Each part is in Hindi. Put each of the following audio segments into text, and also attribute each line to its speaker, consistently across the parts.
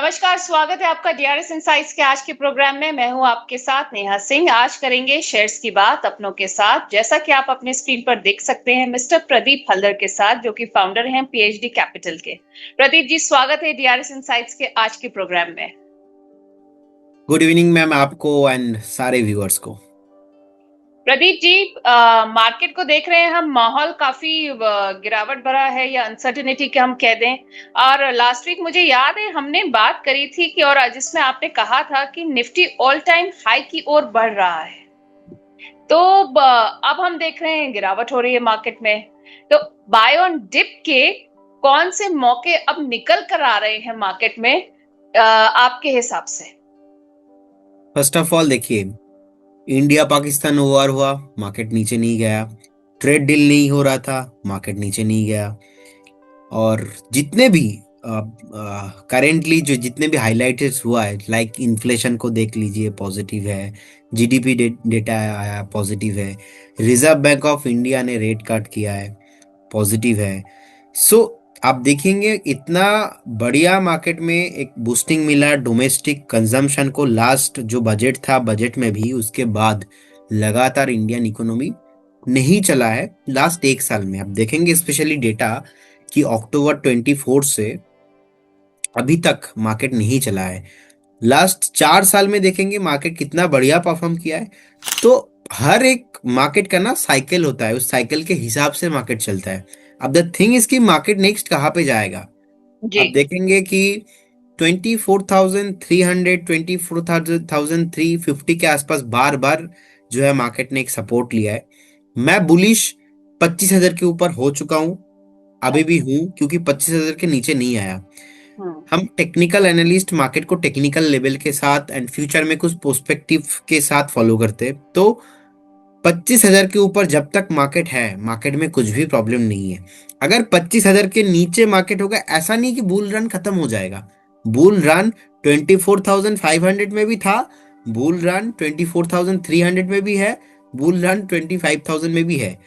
Speaker 1: नमस्कार, स्वागत है आपका डीआरएस इनसाइट्स के आज के प्रोग्राम में। मैं हूं आपके साथ नेहा सिंह। आज करेंगे शेयर्स की बात अपनों के साथ। जैसा कि आप अपने स्क्रीन पर देख सकते हैं, मिस्टर प्रदीप हल्दर के साथ, जो कि फाउंडर हैं पीएचडी कैपिटल के। प्रदीप जी, स्वागत है डीआरएस इनसाइट्स के आज के प्रोग्राम में।
Speaker 2: गुड इवनिंग मैम, आपको एंड सारे व्यूअर्स को।
Speaker 1: प्रदीप जी, मार्केट को देख रहे हैं हम, माहौल काफी गिरावट भरा है या अनसर्टेनिटी के हम कह दें। और लास्ट वीक मुझे याद है हमने बात करी थी कि, और जिसमें आपने कहा था कि निफ्टी ऑल टाइम हाई की ओर बढ़ रहा है। तो अब हम देख रहे हैं गिरावट हो रही है मार्केट में। तो बाय ऑन डिप के कौन से मौके अब निकल कर आ रहे हैं मार्केट में आपके हिसाब से?
Speaker 2: फर्स्ट ऑफ ऑल देखिए, इंडिया पाकिस्तान वॉर हुआ, मार्केट नीचे नहीं गया। ट्रेड डील नहीं हो रहा था, मार्केट नीचे नहीं गया। और जितने भी करेंटली जो जितने भी हाईलाइटेड हुआ है, लाइक इन्फ्लेशन को देख लीजिए, पॉजिटिव है। जीडीपी डेटा आया, पॉजिटिव है। रिजर्व बैंक ऑफ इंडिया ने रेट कट किया है, पॉजिटिव है। सो आप देखेंगे इतना बढ़िया मार्केट में एक बूस्टिंग मिला डोमेस्टिक कंजम्पशन को। लास्ट जो बजट था, बजट में भी उसके बाद लगातार इंडियन इकोनॉमी नहीं चला है लास्ट एक साल में। आप देखेंगे स्पेशली डेटा कि अक्टूबर 24 से अभी तक मार्केट नहीं चला है। लास्ट 4 साल में देखेंगे मार्केट कितना बढ़िया परफॉर्म किया है। तो हर एक मार्केट का ना साइकिल होता है, उस साइकिल के हिसाब से मार्केट चलता है। अब द थिंग इज कि मार्केट नेक्स्ट कहाँ पे जाएगा।
Speaker 1: जी।
Speaker 2: आप देखेंगे कि 24,300 24,350 के आसपास बार बार जो है मार्केट ने एक सपोर्ट लिया है। मैं बुलिश 25,000 के ऊपर हो चुका हूं, अभी भी हूं, क्योंकि 25,000 के नीचे नहीं आया।
Speaker 1: हम्म।
Speaker 2: हम टेक्निकल एनालिस्ट मार्केट को टेक्निकल लेवल के साथ एंड फ्यूचर में कुछ पर्सपेक्टिव के साथ फॉलो करते हैं। तो 25,000 के ऊपर जब तक मार्केट है, मार्केट में कुछ भी प्रॉब्लम नहीं है। अगर 25,000 के नीचे मार्केट होगा, ऐसा नहीं कि बुल रन खत्म हो जाएगा। बुल रन 24,500 में भी था, बुल रन 24,300 में भी है, बुल रन 25,000 में भी है।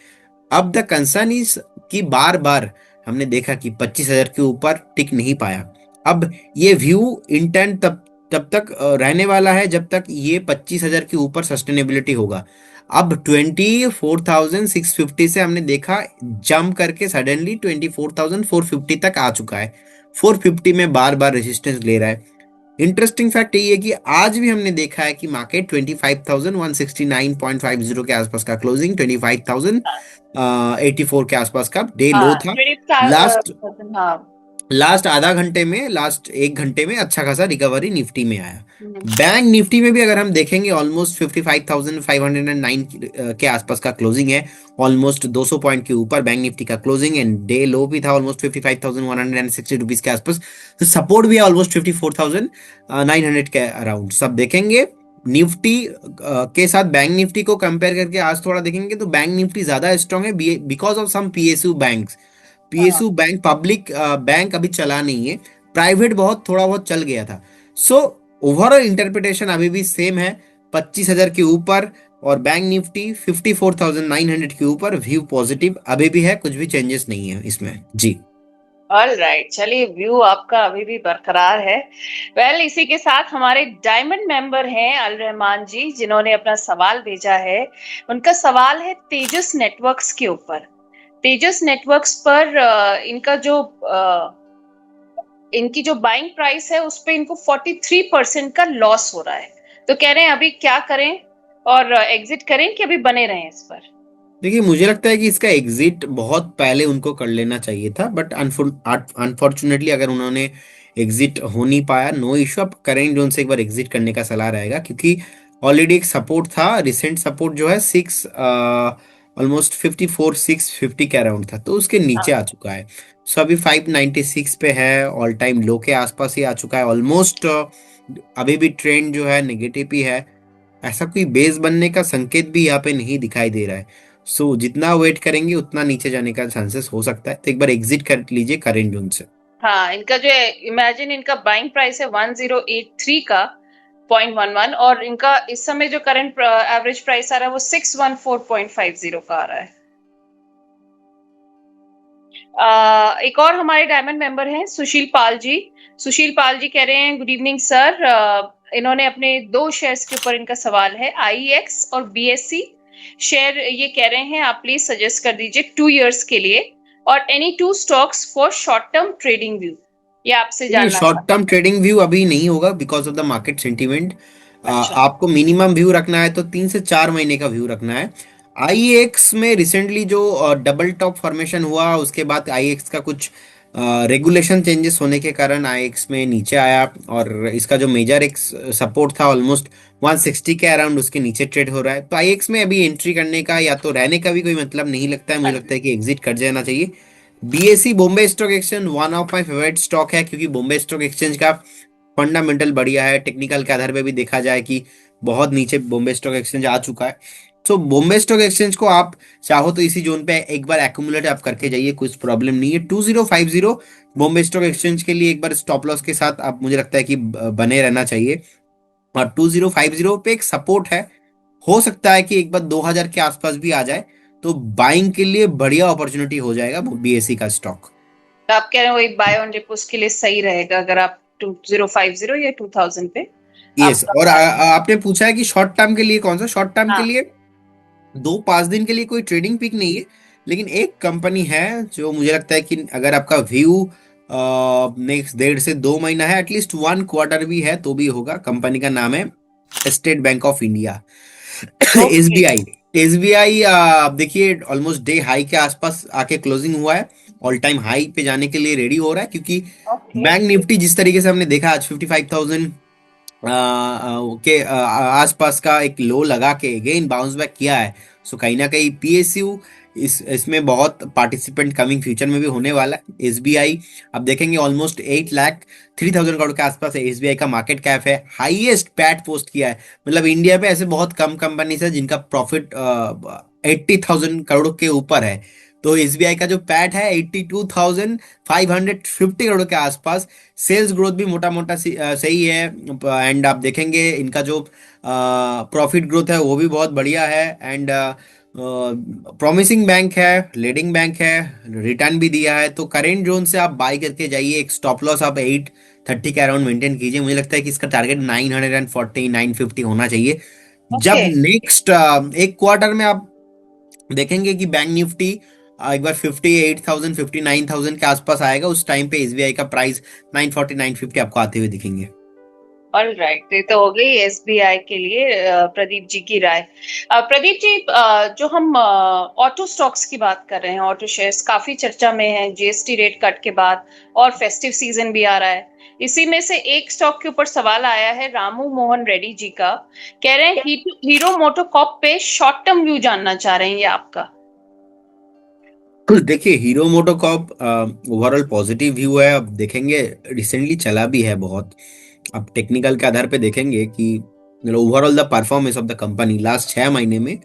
Speaker 2: अब द कंसर्न इज कि बार बार हमने देखा कि 25,000 के ऊपर टिक नहीं पाया। अब ये व्यू इंटेंट तब तब तक रहने वाला है जब तक ये 25,000 के ऊपर सस्टेनेबिलिटी होगा। अब 24,650 से हमने देखा जंप करके सडनली 24,450 तक आ चुका है। 450 में बार बार रेजिस्टेंस ले रहा है। इंटरेस्टिंग फैक्ट ये है कि आज भी हमने देखा है कि मार्केट 25,169.50 के आसपास का क्लोजिंग, 25,084 के आसपास का डे लो
Speaker 1: हाँ,
Speaker 2: था।
Speaker 1: 25,
Speaker 2: लास्ट
Speaker 1: हाँ।
Speaker 2: लास्ट आधा घंटे में, लास्ट एक घंटे में अच्छा खासा रिकवरी निफ्टी में आया।
Speaker 1: हम्म।
Speaker 2: बैंक निफ्टी में भी अगर हम देखेंगे ऑलमोस्ट 55,509 के आसपास का क्लोजिंग है। ऑलमोस्ट 200 पॉइंट के ऊपर बैंक निफ्टी का क्लोजिंग एंड डे लो भी था ऑलमोस्ट 55,160 रुपीज के आसपास। तो सपोर्ट भी है ऑलमोस्ट 54,900 के अराउंड। सब देखेंगे निफ्टी के साथ बैंक निफ्टी को कंपेयर करके आज थोड़ा देखेंगे तो बैंक निफ्टी ज्यादा स्ट्रांग है because of some PSU banks.
Speaker 1: हाँ।
Speaker 2: पीएसयू बैंक पब्लिक बैंक अभी चला नहीं है, प्राइवेट बहुत थोड़ा बहुत चल गया था। सो ओवरऑल इंटरप्रिटेशन अभी भी सेम है, 25,000 के ऊपर। और बैंक निफ्टी 54,900 के ऊपर व्यू पॉजिटिव अभी भी है, कुछ भी चेंजेस नहीं है इसमें जी।
Speaker 1: ऑल राइट, चलिए, व्यू आपका अभी भी बरकरार है। वेल, इसी के साथ हमारे डायमंड मेंबर हैं अल रहमान जी, जिन्होंने अपना सवाल भेजा है। उनका सवाल है तेजस नेटवर्क्स के ऊपर। तेजस नेटवर्क्स पर इनकी जो बाइंग प्राइस है उस पे इनको 43% का लॉस हो रहा है। तो कह रहे हैं अभी क्या करें, और एग्जिट करें कि अभी बने रहें इस पर?
Speaker 2: देखिए, मुझे लगता है कि इसका एग्जिट बहुत पहले उनको कर लेना चाहिए था, बट अनफॉर्चुनेटली अगर उन्होंने एग्जिट हो नहीं पाया, नो इशू। अब करेंट जोन से एक बार एग्जिट करने का सलाह रहेगा, क्योंकि ऑलरेडी एक सपोर्ट था, रिसेंट सपोर्ट जो है 6 ऑलमोस्ट 54,650 के अराउंड था, तो उसके नीचे आ चुका है। सो अभी 596 पे है, ऑल टाइम लो के आसपास ही आ चुका है ऑलमोस्ट। अभी भी ट्रेंड जो है नेगेटिव ही है, ऐसा कोई बेस बनने का संकेत भी यहाँ पे नहीं दिखाई दे रहा है। सो जितना वेट करेंगे उतना नीचे जाने का चांसेस हो सकता है, तो एक बार एग्जिट कर लीजिए करेंट जोन से।
Speaker 1: हाँ, इनका जो है, इमेजिन इनका बाइंग प्राइस है 1083 का 0.11, और इनका इस समय जो करंट एवरेज प्राइस आ रहा है वो 614.50 का आ रहा है। एक और हमारे डायमंड मेंबर हैं सुशील पाल जी। सुशील पाल जी कह रहे हैं गुड इवनिंग सर। इन्होंने अपने दो शेयर्स के ऊपर इनका सवाल है, आईएक्स और बीएससी शेयर। ये कह रहे हैं आप प्लीज सजेस्ट कर दीजिए 2 इयर्स के लिए, और any two stocks for short term trading view, ये आपसे
Speaker 2: ये
Speaker 1: जानना
Speaker 2: शॉर्ट
Speaker 1: था।
Speaker 2: टर्म ट्रेडिंग व्यू अभी नहीं होगा because of the market sentiment.
Speaker 1: अच्छा।
Speaker 2: आपको मिनिमम व्यू रखना है तो 3 से 4 महीने का व्यू रखना है। आईएक्स में रिसेंटली जो डबल टॉप फॉर्मेशन हुआ उसके बाद आईएक्स का कुछ रेगुलेशन चेंजेस होने के कारण आईएक्स में नीचे आया, और इसका जो मेजर एक सपोर्ट था ऑलमोस्ट 160 के अराउंड, उसके नीचे ट्रेड हो रहा है। तो आईएक्स में अभी एंट्री करने का या तो रहने का भी कोई मतलब नहीं लगता है, मुझे लगता है कि एग्जिट कर जाना चाहिए। BSE Bombay stock exchange one of my favourite stock है, क्योंकि बॉम्बे स्टॉक एक्सचेंज का फंडामेंटल बढ़िया है। टेक्निकल के आधार पे भी देखा जाए कि बहुत नीचे बॉम्बे स्टॉक एक्सचेंज आ चुका है। तो बॉम्बे स्टॉक एक्सचेंज को आप चाहो तो इसी जोन पे एक बार एक्यूमुलेट आप करके जाइए, कुछ प्रॉब्लम नहीं है। 2050 बॉम्बे स्टॉक एक्सचेंज के लिए एक बार स्टॉप लॉस के साथ आप, मुझे लगता है कि बने रहना चाहिए। और 2050 पे एक सपोर्ट है, हो सकता है कि एक बार 2000 के आसपास भी आ जाए, तो बाइंग के लिए बढ़िया अपॉर्चुनिटी हो जाएगा बीएससी का स्टॉक।
Speaker 1: तो आप कह रहे हो वही बाय ऑन डिप उसके लिए सही रहेगा, अगर आप 2050 या 2000 पे
Speaker 2: यस,
Speaker 1: आपका
Speaker 2: और
Speaker 1: बाय।
Speaker 2: आपने पूछा है कि शॉर्ट टर्म के लिए कौन सा, शॉर्ट टर्म के
Speaker 1: हाँ।
Speaker 2: लिए 2-5 दिन के लिए कोई ट्रेडिंग पिक नहीं है, लेकिन एक कंपनी है जो मुझे लगता है कि अगर आपका व्यू नेक्स्ट 1.5 से 2 महीना है, एटलीस्ट 1 क्वार्टर भी है तो भी होगा। कंपनी का नाम है state bank of India,
Speaker 1: okay.
Speaker 2: SBI. SBI आप देखिए ऑलमोस्ट डे हाई के आसपास आके क्लोजिंग हुआ है, ऑल टाइम हाई पे जाने के लिए रेडी हो रहा है, क्योंकि
Speaker 1: ओके।
Speaker 2: बैंक निफ्टी जिस तरीके से हमने देखा आज 55,000 के आसपास का एक लो लगा के अगेन बाउंस बैक किया है। सो कहीं ना कहीं पीएसयू इसमें बहुत पार्टिसिपेंट कमिंग फ्यूचर में भी होने वाला है। एसबीआई अब देखेंगे ऑलमोस्ट 8,03,000 करोड़ के आसपास है एसबीआई का मार्केट कैप है, हाईएस्ट पैट पोस्ट किया है। मतलब इंडिया पे ऐसे बहुत कम कंपनीज है जिनका प्रॉफिट 80,000 करोड़ के ऊपर है। तो एसबीआई का जो पैट है 82,550 करोड़ के आसपास। सेल्स ग्रोथ भी मोटा मोटा सही है, एंड आप देखेंगे इनका जो प्रॉफिट ग्रोथ है वो भी बहुत बढ़िया है। एंड प्रॉमिसिंग बैंक है, लीडिंग बैंक है, रिटर्न भी दिया है। तो करेंट जोन से आप बाई करके जाइए, एक स्टॉप लॉस आप 830 के अराउंड मेंटेन कीजिए। मुझे लगता है कि इसका टारगेट 940 950 होना चाहिए। जब
Speaker 1: ओके।
Speaker 2: नेक्स्ट एक क्वार्टर में आप देखेंगे कि बैंक निफ्टी एक बार 58,000 59,000 के आसपास आएगा, उस टाइम पे एसबीआई का प्राइस 940 950 आपको आते हुए दिखेंगे।
Speaker 1: ऑल राइट, ये तो हो गई एसबीआई के लिए प्रदीप जी की राय। प्रदीप जी, जो हम ऑटो स्टॉक्स की बात कर रहे हैं, ऑटो शेयर्स काफी चर्चा में है जीएसटी रेट कट के बाद, और फेस्टिव सीजन भी आ रहा है। इसी में से एक स्टॉक के ऊपर सवाल आया है रामू मोहन रेड्डी जी का। कह रहे हैं हीरो मोटोकॉर्प पे शॉर्ट टर्म व्यू जानना चाह रहे हैं ये आपका।
Speaker 2: तो देखिए hero MotoCorp overall positive view है। अब देखेंगे रिसेंटली चला भी है बहुत। अब टेक्निकल के आधार पे देखेंगे कि overall the performance of the company last 6 महीने में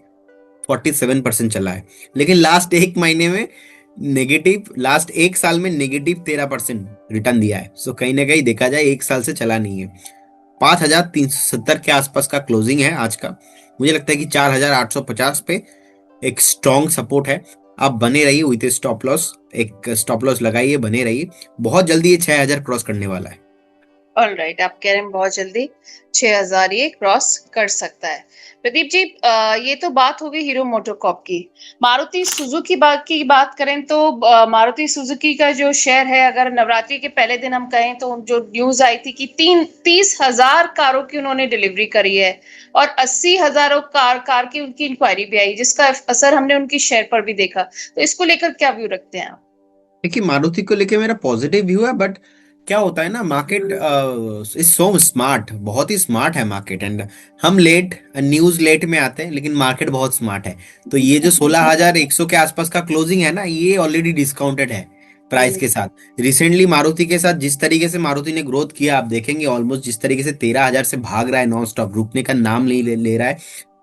Speaker 2: 47% चला है, लेकिन लास्ट एक महीने में नेगेटिव, लास्ट एक साल में -13% रिटर्न दिया है। सो कहीं ना कहीं देखा जाए एक साल से चला नहीं है। 5,370 के आसपास का क्लोजिंग है आज का। मुझे लगता है कि 4,850 पे एक स्ट्रॉन्ग सपोर्ट है। आप बने रहिए विथ स्टॉप लॉस, एक स्टॉप लॉस लगाइए, बने रहिए। बहुत जल्दी ये 6,000 क्रॉस करने वाला है।
Speaker 1: ऑल राइट, आप कह रहे हैं बहुत जल्दी 6,000 ये क्रॉस कर सकता है। प्रदीप जी, ये तो बात हो गई हीरो मोटोकॉर्प की। मारुति सुजुकी की बात करें तो मारुति सुजुकी का जो शेयर है, अगर नवरात्रि के पहले दिन हम कहें तो जो न्यूज आई थी कि 30,000 कारों की उन्होंने डिलीवरी करी है, और 80,000 कार की उनकी इंक्वायरी भी आई, जिसका असर हमने उनकी शेयर पर भी देखा। तो इसको लेकर क्या व्यू रखते हैं आप?
Speaker 2: देखिए मारुति को लेके मेरा पॉजिटिव व्यू है, बट क्या होता है ना, मार्केट इज सो स्मार्ट, बहुत ही स्मार्ट है मार्केट। एंड हम लेट, न्यूज लेट में आते हैं, लेकिन मार्केट बहुत स्मार्ट है। तो ये जो 16,100 के आसपास का क्लोजिंग है ना, ये ऑलरेडी डिस्काउंटेड है प्राइस के साथ। रिसेंटली मारुति के साथ जिस तरीके से मारुति ने ग्रोथ किया, आप देखेंगे ऑलमोस्ट जिस तरीके से 13,000 से भाग रहा है नॉन स्टॉप, रुकने का नाम नहीं ले रहा है।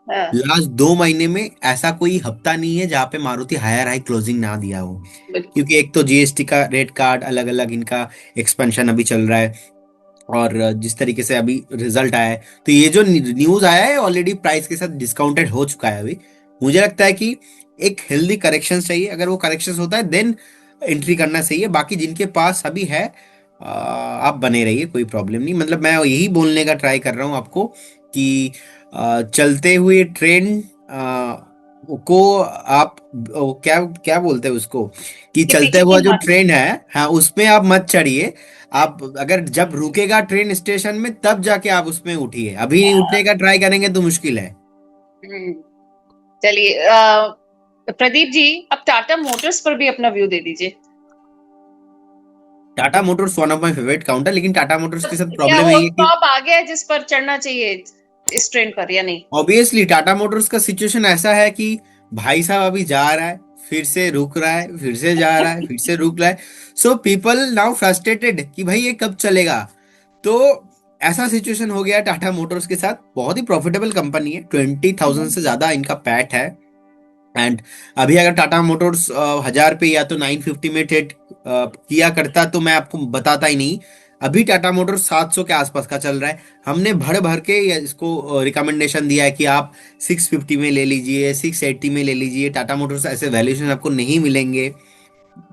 Speaker 1: हाँ,
Speaker 2: लास्ट 2 महीने में ऐसा कोई हफ्ता नहीं है जहां पे मारुति हायर हाई क्लोजिंग ना दिया हो।
Speaker 1: बिल्कुल।
Speaker 2: क्योंकि एक तो जीएसटी का रेट कार्ड अलग अलग इनका एक्सपेंशन अभी चल रहा है, और जिस तरीके से अभी रिजल्ट आया है, तो ये जो न्यूज आया है ऑलरेडी प्राइस के साथ डिस्काउंटेड हो चुका है अभी। मुझे लगता है कि एक हेल्दी करेक्शन चाहिए। अगर वो करेक्शन होता है देन एंट्री करना सही है। बाकी जिनके पास अभी है, आप बने रहिए, कोई प्रॉब्लम नहीं। मतलब मैं यही बोलने का ट्राई कर रहा हूँ आपको कि चलते हुए ट्रेन को आप क्या क्या बोलते हैं उसको, कि
Speaker 1: कि
Speaker 2: चलते
Speaker 1: पीछे
Speaker 2: हुआ
Speaker 1: नहीं
Speaker 2: जो
Speaker 1: भागना।
Speaker 2: ट्रेन है, हाँ उसमें आप मत चढ़िए। आप अगर जब रुकेगा ट्रेन स्टेशन में तब जाके आप उसमें उठिए, अभी उठने का ट्राई करेंगे तो मुश्किल है।
Speaker 1: हम्म, चलिए प्रदीप जी, अब टाटा मोटर्स पर भी अपना व्यू दे दीजिए।
Speaker 2: Tata Motors one of my favourite counter, लेकिन टाटा मोटर्स के साथ
Speaker 1: क्या
Speaker 2: प्रॉब्लम
Speaker 1: वो
Speaker 2: यही है कि
Speaker 1: स्टॉप आ गया है जिस पर चढ़ना चाहिए इस ट्रेन पर या नहीं?
Speaker 2: ऑब्वियसली टाटा मोटर्स का सिचुएशन ऐसा है कि भाई साहब अभी जा रहा है, फिर से रुक रहा है, फिर से जा रहा है, फिर से रुक रहा है। सो पीपल नाउ फ्रस्ट्रेटेड कि भाई ये कब चलेगा। तो ऐसा सिचुएशन हो गया टाटा मोटर्स के साथ। बहुत ही प्रॉफिटेबल कंपनी है, 20,000 से ज्यादा इनका पैट है। एंड अभी अगर टाटा मोटर्स 1,000 पे या तो 950 में ट्रेड किया करता तो मैं आपको बताता ही नहीं। अभी टाटा मोटर्स 700 के आसपास का चल रहा है। हमने भर भर के इसको रिकमेंडेशन दिया है कि आप 650 में ले लीजिए, 680 में ले लीजिए। टाटा मोटर्स ऐसे वैल्यूएशन आपको नहीं मिलेंगे।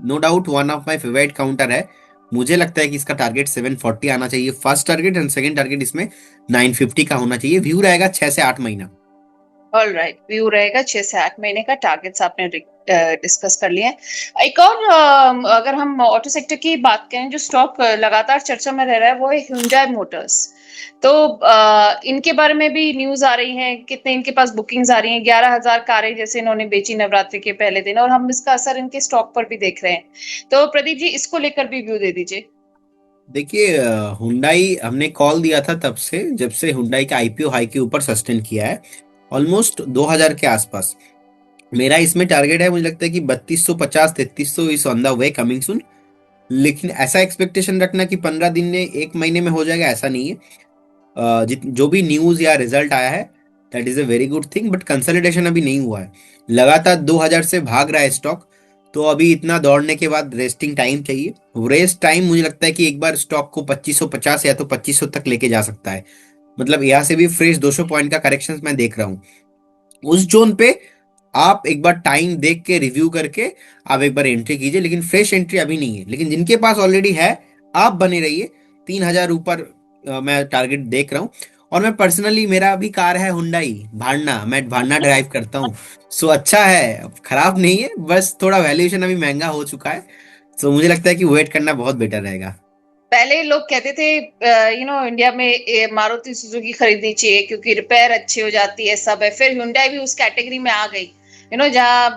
Speaker 2: No doubt one of my favourite counter है। मुझे लगता है कि इसका टारगेट 740 आना चाहिए, first target, and second target इसमें 950 का होना चाहिए। व्यू रहेगा 6 से 8 महीना।
Speaker 1: ऑल राइट, व्यू रहेगा 6 से 8 महीने का। टारगेट्स आपने डिस्कस कर लिए हैं। एक और अगर हम ऑटो सेक्टर की बात करें, जो स्टॉक लगातार चर्चा में रह रहा है वो है Hyundai मोटर्स। तो इनके बारे में भी न्यूज आ रही है, कितने इनके पास बुकिंग्स आ रही हैं, 11,000 कारें जैसे इन्होंने बेची नवरात्रि के पहले दिन, और हम इसका असर इनके स्टॉक पर भी देख रहे हैं। तो प्रदीप जी, इसको लेकर भी व्यू दे दीजिए।
Speaker 2: देखिए, हुंडई हमने कॉल दिया था तब से, जब से हुंडई का आईपीओ हाई के ऊपर सस्टेन किया है, ऑलमोस्ट 2,000 के आसपास। मेरा इसमें टारगेट है, मुझे लगता है कि 3250 3300 is on the way, coming soon. लेकिन ऐसा एक्सपेक्टेशन रखना कि 15 दिन में, 1 महीने में हो जाएगा, ऐसा नहीं है। जो भी न्यूज या रिजल्ट आया है, that is a very good thing, but consolidation अभी नहीं हुआ है। लगातार 2,000 से भाग रहा है स्टॉक। तो अभी इतना दौड़ने के बाद रेस्टिंग टाइम चाहिए। रेस्ट टाइम मुझे लगता है कि एक बार स्टॉक को 2550 या तो 2500 तक लेके जा सकता है। मतलब यहाँ से भी फ्रेश 200 पॉइंट का करेक्शन मैं देख रहा हूँ। उस जोन पे आप एक बार टाइम देख के, रिव्यू करके आप एक बार एंट्री कीजिए, लेकिन फ्रेश एंट्री अभी नहीं है। लेकिन जिनके पास ऑलरेडी है, आप बने रहिए। 3,000 ऊपर मैं टारगेट देख रहा हूँ। और मैं पर्सनली, मेरा अभी कार है हुंडई भाड़ना, मैं भाड़ना ड्राइव करता हूँ। सो अच्छा है, खराब नहीं है, बस थोड़ा वैल्यूएशन अभी महंगा हो चुका है। सो मुझे लगता है कि वेट करना बहुत बेटर रहेगा।
Speaker 1: पहले लोग कहते थे इंडिया में मारुति सुजुकी खरीदनी चाहिए क्योंकि रिपेयर अच्छी हो जाती है, सब है। फिर Hyundai भी उस कैटेगरी में आ गई, जहाँ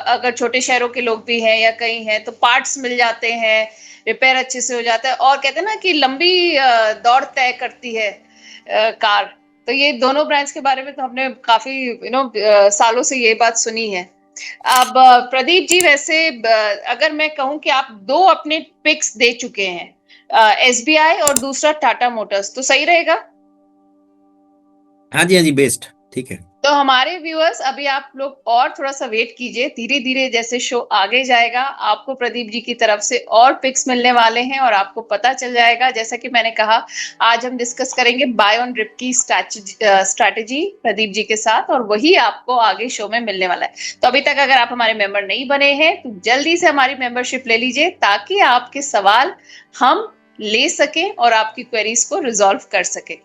Speaker 1: अगर छोटे शहरों के लोग भी हैं या कहीं हैं तो पार्ट्स मिल जाते हैं, रिपेयर अच्छे से हो जाता है, और कहते हैं ना कि लंबी दौड़ तय करती है कार। तो ये दोनों ब्रांड्स के बारे में तो हमने काफी सालों से ये बात सुनी है। अब प्रदीप जी, वैसे अगर मैं कहूं कि आप दो अपने पिक्स दे चुके हैं, एसबीआई और दूसरा टाटा मोटर्स, तो सही रहेगा?
Speaker 2: हाँ जी, हाँ जी, बेस्ट, ठीक है।
Speaker 1: तो हमारे व्यूअर्स, अभी आप लोग और थोड़ा सा वेट कीजिए, धीरे धीरे जैसे शो आगे जाएगा आपको प्रदीप जी की तरफ से और पिक्स मिलने वाले हैं और आपको पता चल जाएगा। जैसा कि मैंने कहा, आज हम डिस्कस करेंगे बाय ऑन डिप की स्ट्रैटेजी प्रदीप जी के साथ, और वही आपको आगे शो में मिलने वाला है। तो अभी तक अगर आप हमारे मेंबर नहीं बने हैं तो जल्दी से हमारी मेंबरशिप ले लीजिए, ताकि आपके सवाल हम ले सकें और आपकी क्वेरीज को रिजॉल्व कर सके।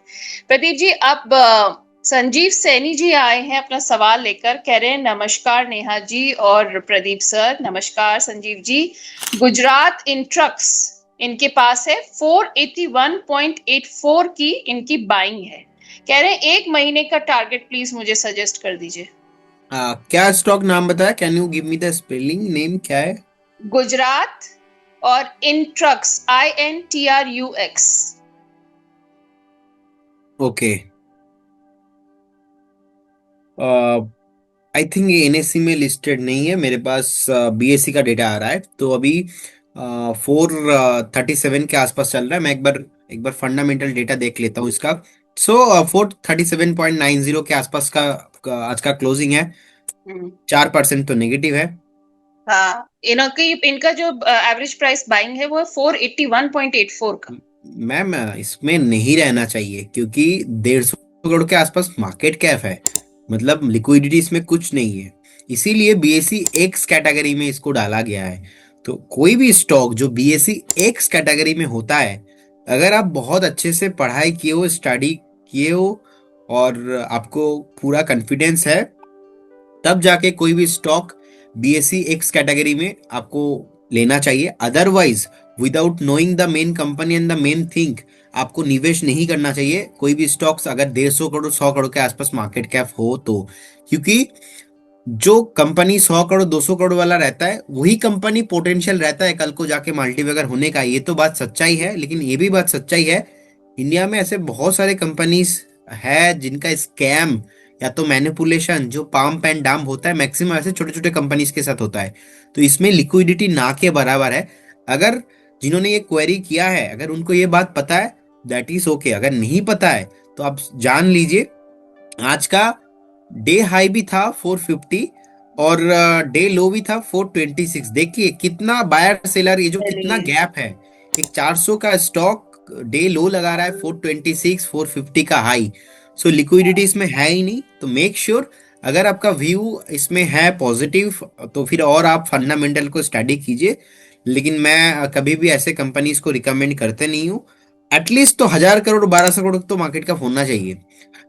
Speaker 1: प्रदीप जी, अब संजीव सैनी जी आए हैं अपना सवाल लेकर, कह रहे हैं नमस्कार नेहा जी और प्रदीप सर। नमस्कार संजीव जी। गुजरात इन ट्रक्स इनके पास है, 481.84 की इनकी बाइंग है। कह रहे हैं 1 महीने का टारगेट प्लीज मुझे सजेस्ट कर दीजिए।
Speaker 2: क्या स्टॉक नाम बताया? Can you give me the spelling, name क्या है?
Speaker 1: गुजरात और Intrux, INTRUX।
Speaker 2: Okay. I think ये एनएससी में लिस्टेड नहीं है, मेरे पास बीएससी का डेटा आ रहा है। तो अभी 437 के आसपास चल रहा है। मैं एक बार फंडामेंटल डेटा देख लेता हूँ इसका। सो 437.90 के आसपास आज का क्लोजिंग है। 4% तो नेगेटिव है।
Speaker 1: हाँ, इनका जो एवरेज प्राइस बाइंग है वो है 481.84 का।
Speaker 2: मैम, इसमें नहीं रहना चाहिए, क्योंकि 150 करोड़ के आसपास मार्केट कैप है। मतलब लिक्विडिटी इसमें कुछ नहीं है। इसीलिए बीएससी एक्स कैटेगरी में इसको डाला गया है। तो कोई भी स्टॉक जो बीएसई एक्स कैटेगरी में होता है, अगर आप बहुत अच्छे से पढ़ाई किए हो, स्टडी किए हो, और आपको पूरा कॉन्फिडेंस है, तब जाके कोई भी स्टॉक बीएसई एक्स कैटेगरी में आपको लेना चाहिए। Otherwise without knowing the main company and the main thing, आपको निवेश नहीं करना चाहिए कोई भी स्टॉक्स अगर 150 करोड़ 100 करोड़ के आसपास मार्केट कैप हो तो। क्योंकि जो कंपनी 100 करोड़ 200 करोड़ वाला रहता है, वही कंपनी पोटेंशियल रहता है कल को जाके मल्टीबैगर होने का। ये तो बात सच्चाई है, लेकिन ये भी बात सच्चाई है, इंडिया में ऐसे बहुत सारे कंपनीज है जिनका स्कैम या तो मैनिपुलेशन, जो पाम एंड डाम होता है, मैक्सिमम ऐसे छोटे छोटे कंपनीज के साथ होता है। तो इसमें लिक्विडिटी ना के बराबर है। अगर जिन्होंने ये क्वेरी किया है, अगर उनको ये बात पता है, दैट इज ओके। अगर नहीं पता है तो आप जान लीजिए, आज का डे हाई भी था 450 और डे लो भी था 426। देखिए कितना बायर सेलर, ये जो कितना
Speaker 1: चलिए।
Speaker 2: गैप है। एक 400 का स्टॉक डे लो लगा रहा है 426, 450 का हाई। सो लिक्विडिटी इसमें है ही नहीं। तो मेक श्योर अगर आपका व्यू इसमें है पॉजिटिव, तो फिर और आप फंडामेंटल को स्टडी कीजिए। लेकिन मैं कभी भी ऐसे कंपनीज को रिकमेंड करते नहीं हूँ। एटलीस्ट तो 1000 करोड़ 1200 करोड़ तो मार्केट का होना चाहिए,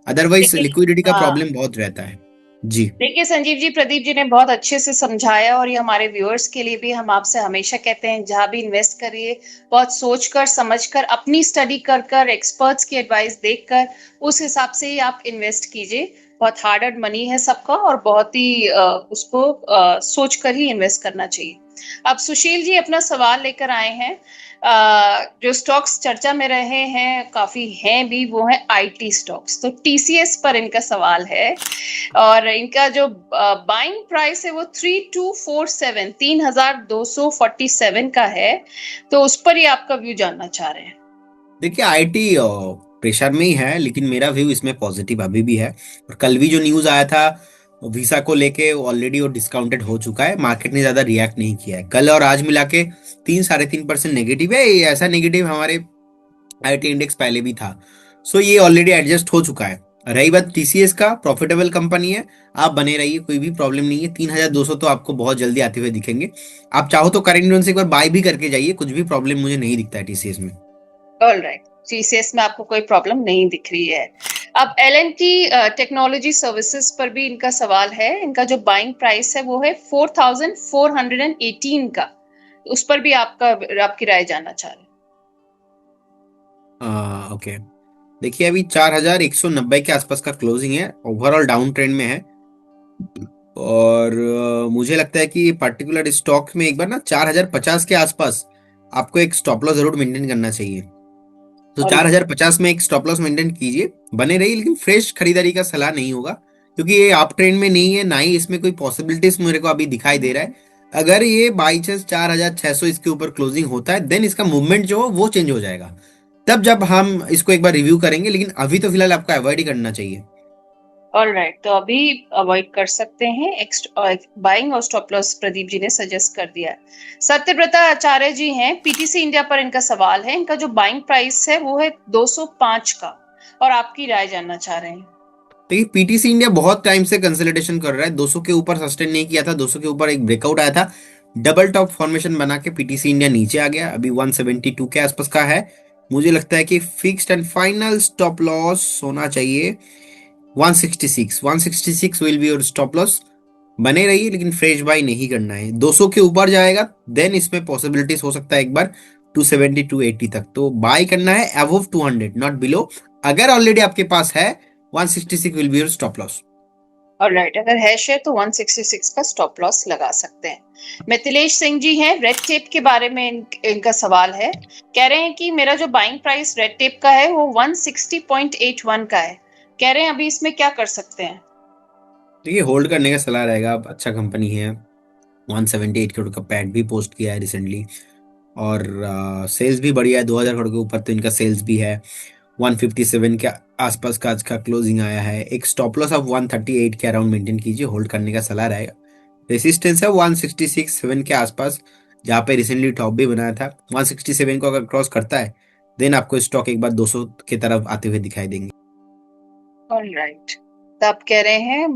Speaker 2: अदरवाइज
Speaker 1: देखिए।
Speaker 2: लिक्विडिटी का
Speaker 1: हाँ।
Speaker 2: प्रॉब्लम बहुत रहता है। जी।
Speaker 1: देखिए संजीव जी, प्रदीप जी ने बहुत अच्छे से समझाया, और ये हमारे व्यूअर्स के लिए भी हम आपसे हमेशा कहते हैं, जहां भी इन्वेस्ट करिए बहुत सोच कर समझ कर, अपनी स्टडी कर कर, एक्सपर्ट्स की एडवाइस देखकर, उस हिसाब से ही आप इन्वेस्ट कीजिए। बहुत हार्ड अर्न मनी है सबका, और बहुत ही उसको सोच कर ही इन्वेस्ट करना चाहिए। अब सुशील जी अपना सवाल लेकर आए हैं। जो स्टॉक्स चर्चा में रहे हैं, काफी हैं भी, वो है आईटी स्टॉक्स। तो टीसीएस पर इनका सवाल है, और इनका जो बाइंग प्राइस है वो 3247, 3247 का है। तो उस पर ही आपका व्यू जानना चाह रहे हैं।
Speaker 2: देखिए आईटी प्रेशर में ही है, लेकिन मेरा व्यू इसमें पॉजिटिव अभी भी है। और कल भी जो न्यूज आया था वीसा को लेके, ऑलरेडी वो डिस्काउंटेड हो चुका है, मार्केट ने ज्यादा रिएक्ट नहीं किया है। कल और आज मिला के 3 3.5% नेगेटिव है। ये ऐसा नेगेटिव हमारे आईटी इंडेक्स पहले भी था। सो ये ऑलरेडी एडजस्ट हो चुका है। रही बात टीसीएस का, प्रॉफिटेबल कंपनी है, आप बने रहिए, कोई भी प्रॉब्लम नहीं है। 3200 तो आपको बहुत जल्दी आते हुए दिखेंगे। आप चाहो तो करेंट जोन से एक बार बाय भी करके जाइए, कुछ भी प्रॉब्लम मुझे नहीं दिखता है टीसीएस में।
Speaker 1: ऑल राइट, टीसीएस में आपको कोई प्रॉब्लम नहीं दिख रही है। अब एलएनटी टेक्नोलॉजी सर्विसेज पर भी इनका सवाल है। इनका जो बाइंग प्राइस है वो है 4418 का। उस पर भी आपकी राय जानना चाह रहे हैं।
Speaker 2: ओके। देखिए अभी 4190 के आसपास का क्लोजिंग है, ओवरऑल डाउन ट्रेंड में है। और मुझे लगता है कि पर्टिकुलर स्टॉक में एक बार ना 4050 के आसपास आपको एक स्टॉप लॉस जरूर मेंटेन करना चाहिए। तो
Speaker 1: ऑल
Speaker 2: 4050 में एक स्टॉप लॉस मेंटेन कीजिए, बने रहिए, लेकिन फ्रेश खरीदारी का सलाह नहीं होगा, क्योंकि ये आप ट्रेंड में नहीं है, ना ही इसमें कोई पॉसिबिलिटीज मेरे को अभी दिखाई दे रहा है। अगर ये बाई चांस 4600 इसके ऊपर क्लोजिंग होता है, देन इसका मूवमेंट जो हो वो चेंज हो जाएगा, तब जब हम इसको एक बार रिव्यू करेंगे। लेकिन अभी तो फिलहाल आपको अवॉइड ही करना चाहिए।
Speaker 1: ऑल राइट, तो अभी अवॉइड कर सकते हैं। बाइंग और स्टॉप लॉस प्रदीप जी ने सजेस्ट कर दिया है। सत्यव्रता आचार्य जी हैं, पीटीसी इंडिया पर इनका सवाल है। इनका जो बाइंग प्राइस है वो है 205 का, और आपकी राय जानना चाह रहे हैं।
Speaker 2: देखिए पीटीसी इंडिया बहुत टाइम से कंसोलिडेशन कर रहा है, 200 के ऊपर सस्टेन नहीं किया था, 200 के ऊपर एक ब्रेकआउट आया था, डबल टॉप फॉर्मेशन बना के पीटीसी इंडिया नीचे आ गया, अभी 172 के आसपास का है। मुझे लगता है कि fixed and final stop loss होना चाहिए 166। 166 will be your stop loss. बने रहिए, लेकिन फ्रेश बाय नहीं करना है। 200 के ऊपर जाएगा देन इसमें पॉसिबिलिटीज हो सकता है एक बार 270 280 तक, तो बाय करना है अबव 200, नॉट बिलो। अगर ऑलरेडी आपके पास है, 166 will be your stop loss.
Speaker 1: और राइट, अगर है शेयर तो 166 का स्टॉप लॉस लगा सकते हैं। मिथिलेश सिंह जी हैं, रेड टेप के बारे में इनका सवाल है। कह रहे हैं कि मेरा जो बाइंग प्राइस रेड टेप का है वो 160.81 का है। कह रहे हैं अभी इसमें क्या कर सकते हैं।
Speaker 2: देखिए होल्ड करने का सलाह रहेगा, अब अच्छा कंपनी है, 178 करोड़ का पैट भी पोस्ट किया है रिसेंटली, और सेल्स भी बढ़िया है, 2000 करोड़ के ऊपर तो इनका सेल्स भी है। 157 के आसपास का आज का क्लोजिंग आया है। एक स्टॉप लॉस ऑफ 138 के अराउंड मेंटेन कीजिए, होल्ड करने का सलाह रहेगा। रेसिस्टेंस है 166 7 के आसपास, जहाँ पे रिसेंटली टॉप भी बनाया था। 167 को अगर क्रॉस करता है, देन आपको स्टॉक एक बार 200 के तरफ आते हुए दिखाई देंगे।
Speaker 1: ऑल राइट, तो आप कह रहे हैं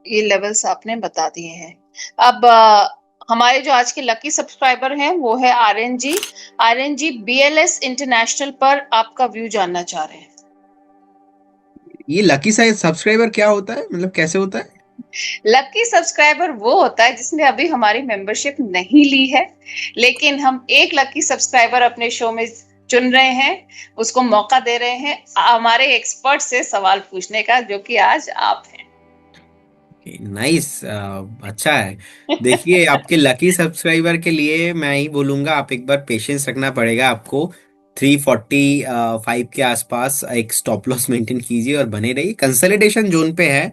Speaker 1: ये लेवल्स आपने बता दिए हैं। अब हमारे जो आज के लकी सब्सक्राइबर हैं वो है आरएनजी। आरएनजी बीएलएस इंटरनेशनल पर आपका व्यू जानना चाह रहे हैं।
Speaker 2: ये लकी साइज सब्सक्राइबर क्या होता है, मतलब कैसे होता है?
Speaker 1: लकी सब्सक्राइबर वो होता है जिसने अभी हमारी मेंबरशिप नहीं ली है, लेकिन हम एक लकी सब्सक्राइबर अपने शो में चुन रहे हैं, उसको मौका दे रहे हैं हमारे एक्सपर्ट से सवाल पूछने का, जो कि आज आप हैं।
Speaker 2: नाइस, अच्छा है। देखिए, आपके लकी सब्सक्राइबर के लिए मैं ही बोलूंगा, आप एक बार पेशेंस रखना पड़ेगा आपको। 345 के आसपास एक स्टॉप लॉस मेंटेन कीजिए और बने रहिए, कंसोलिडेशन जोन पे है।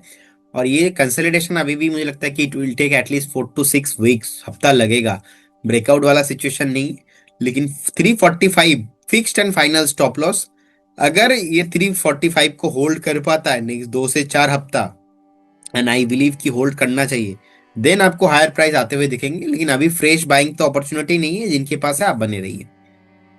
Speaker 2: और ये कंसोलिडेशन अभी भी मुझे लगता है कि it will take at least 4 to 6 weeks, हफ्ता लगेगा। ब्रेकआउट वाला सिचुएशन नहीं, लेकिन 345 fixed and final stop loss. अगर ये 345 को होल्ड कर पाता है नेक्स्ट 2 से 4 हफ्ता, एंड आई बिलीव कि होल्ड करना चाहिए, देन आपको हायर प्राइस आते हुए दिखेंगे। लेकिन अभी फ्रेश बाइंग तो अपॉर्चुनिटी नहीं है, जिनके पास है आप बने रहिए।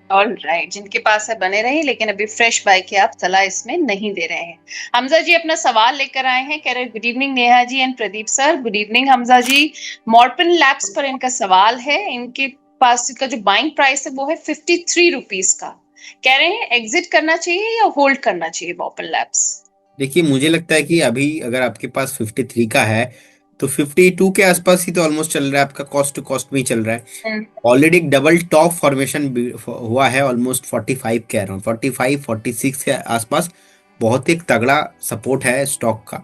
Speaker 1: ऑल राइट, जिनके पास है बने रहे, लेकिन अभी फ्रेश बाय के आप सलाह इसमें नहीं दे रहे हैं। हमजा जी अपना सवाल लेकर आए हैं, कह रहे good evening Neha ji and Pradeep sir. Good evening Hamza ji. Morepen labs पर इनका सवाल है। इनके पास का जो बाइंग प्राइस है वो है 53 रुपीज का। कह रहे हैं एग्जिट करना चाहिए या होल्ड करना चाहिए मॉर्पन लैब्स।
Speaker 2: देखिए, मुझे लगता है कि अभी अगर आपके पास 53 का है, तो 52 के आसपास ही तो ऑलमोस्ट चल रहा है, आपका कॉस्ट टू कॉस्ट में ही चल रहा है। ऑलरेडी एक डबल टॉप फॉर्मेशन हुआ है, ऑलमोस्ट 45 के अराउंड, 45 46 के आसपास। बहुत ही एक तगड़ा सपोर्ट है स्टॉक का।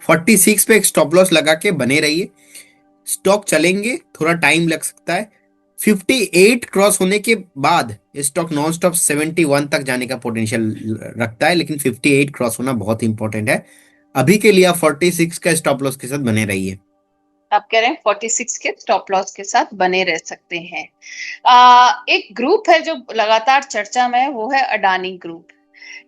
Speaker 2: 46 पे एक स्टॉप लॉस लगा के बने रहिए। स्टॉक चलेंगे, थोड़ा टाइम लग सकता है। 58 क्रॉस होने के बाद स्टॉक नॉन स्टॉप 71 तक जाने का पोटेंशियल रखता है, लेकिन 58 क्रॉस होना बहुत इंपॉर्टेंट है। अभी के लिए आप 46 का स्टॉप लॉस के साथ बने रहिए।
Speaker 1: आप कह रहे हैं 46 के स्टॉप लॉस के साथ बने रह सकते हैं। एक ग्रुप है जो लगातार चर्चा में है, वो है अडानी ग्रुप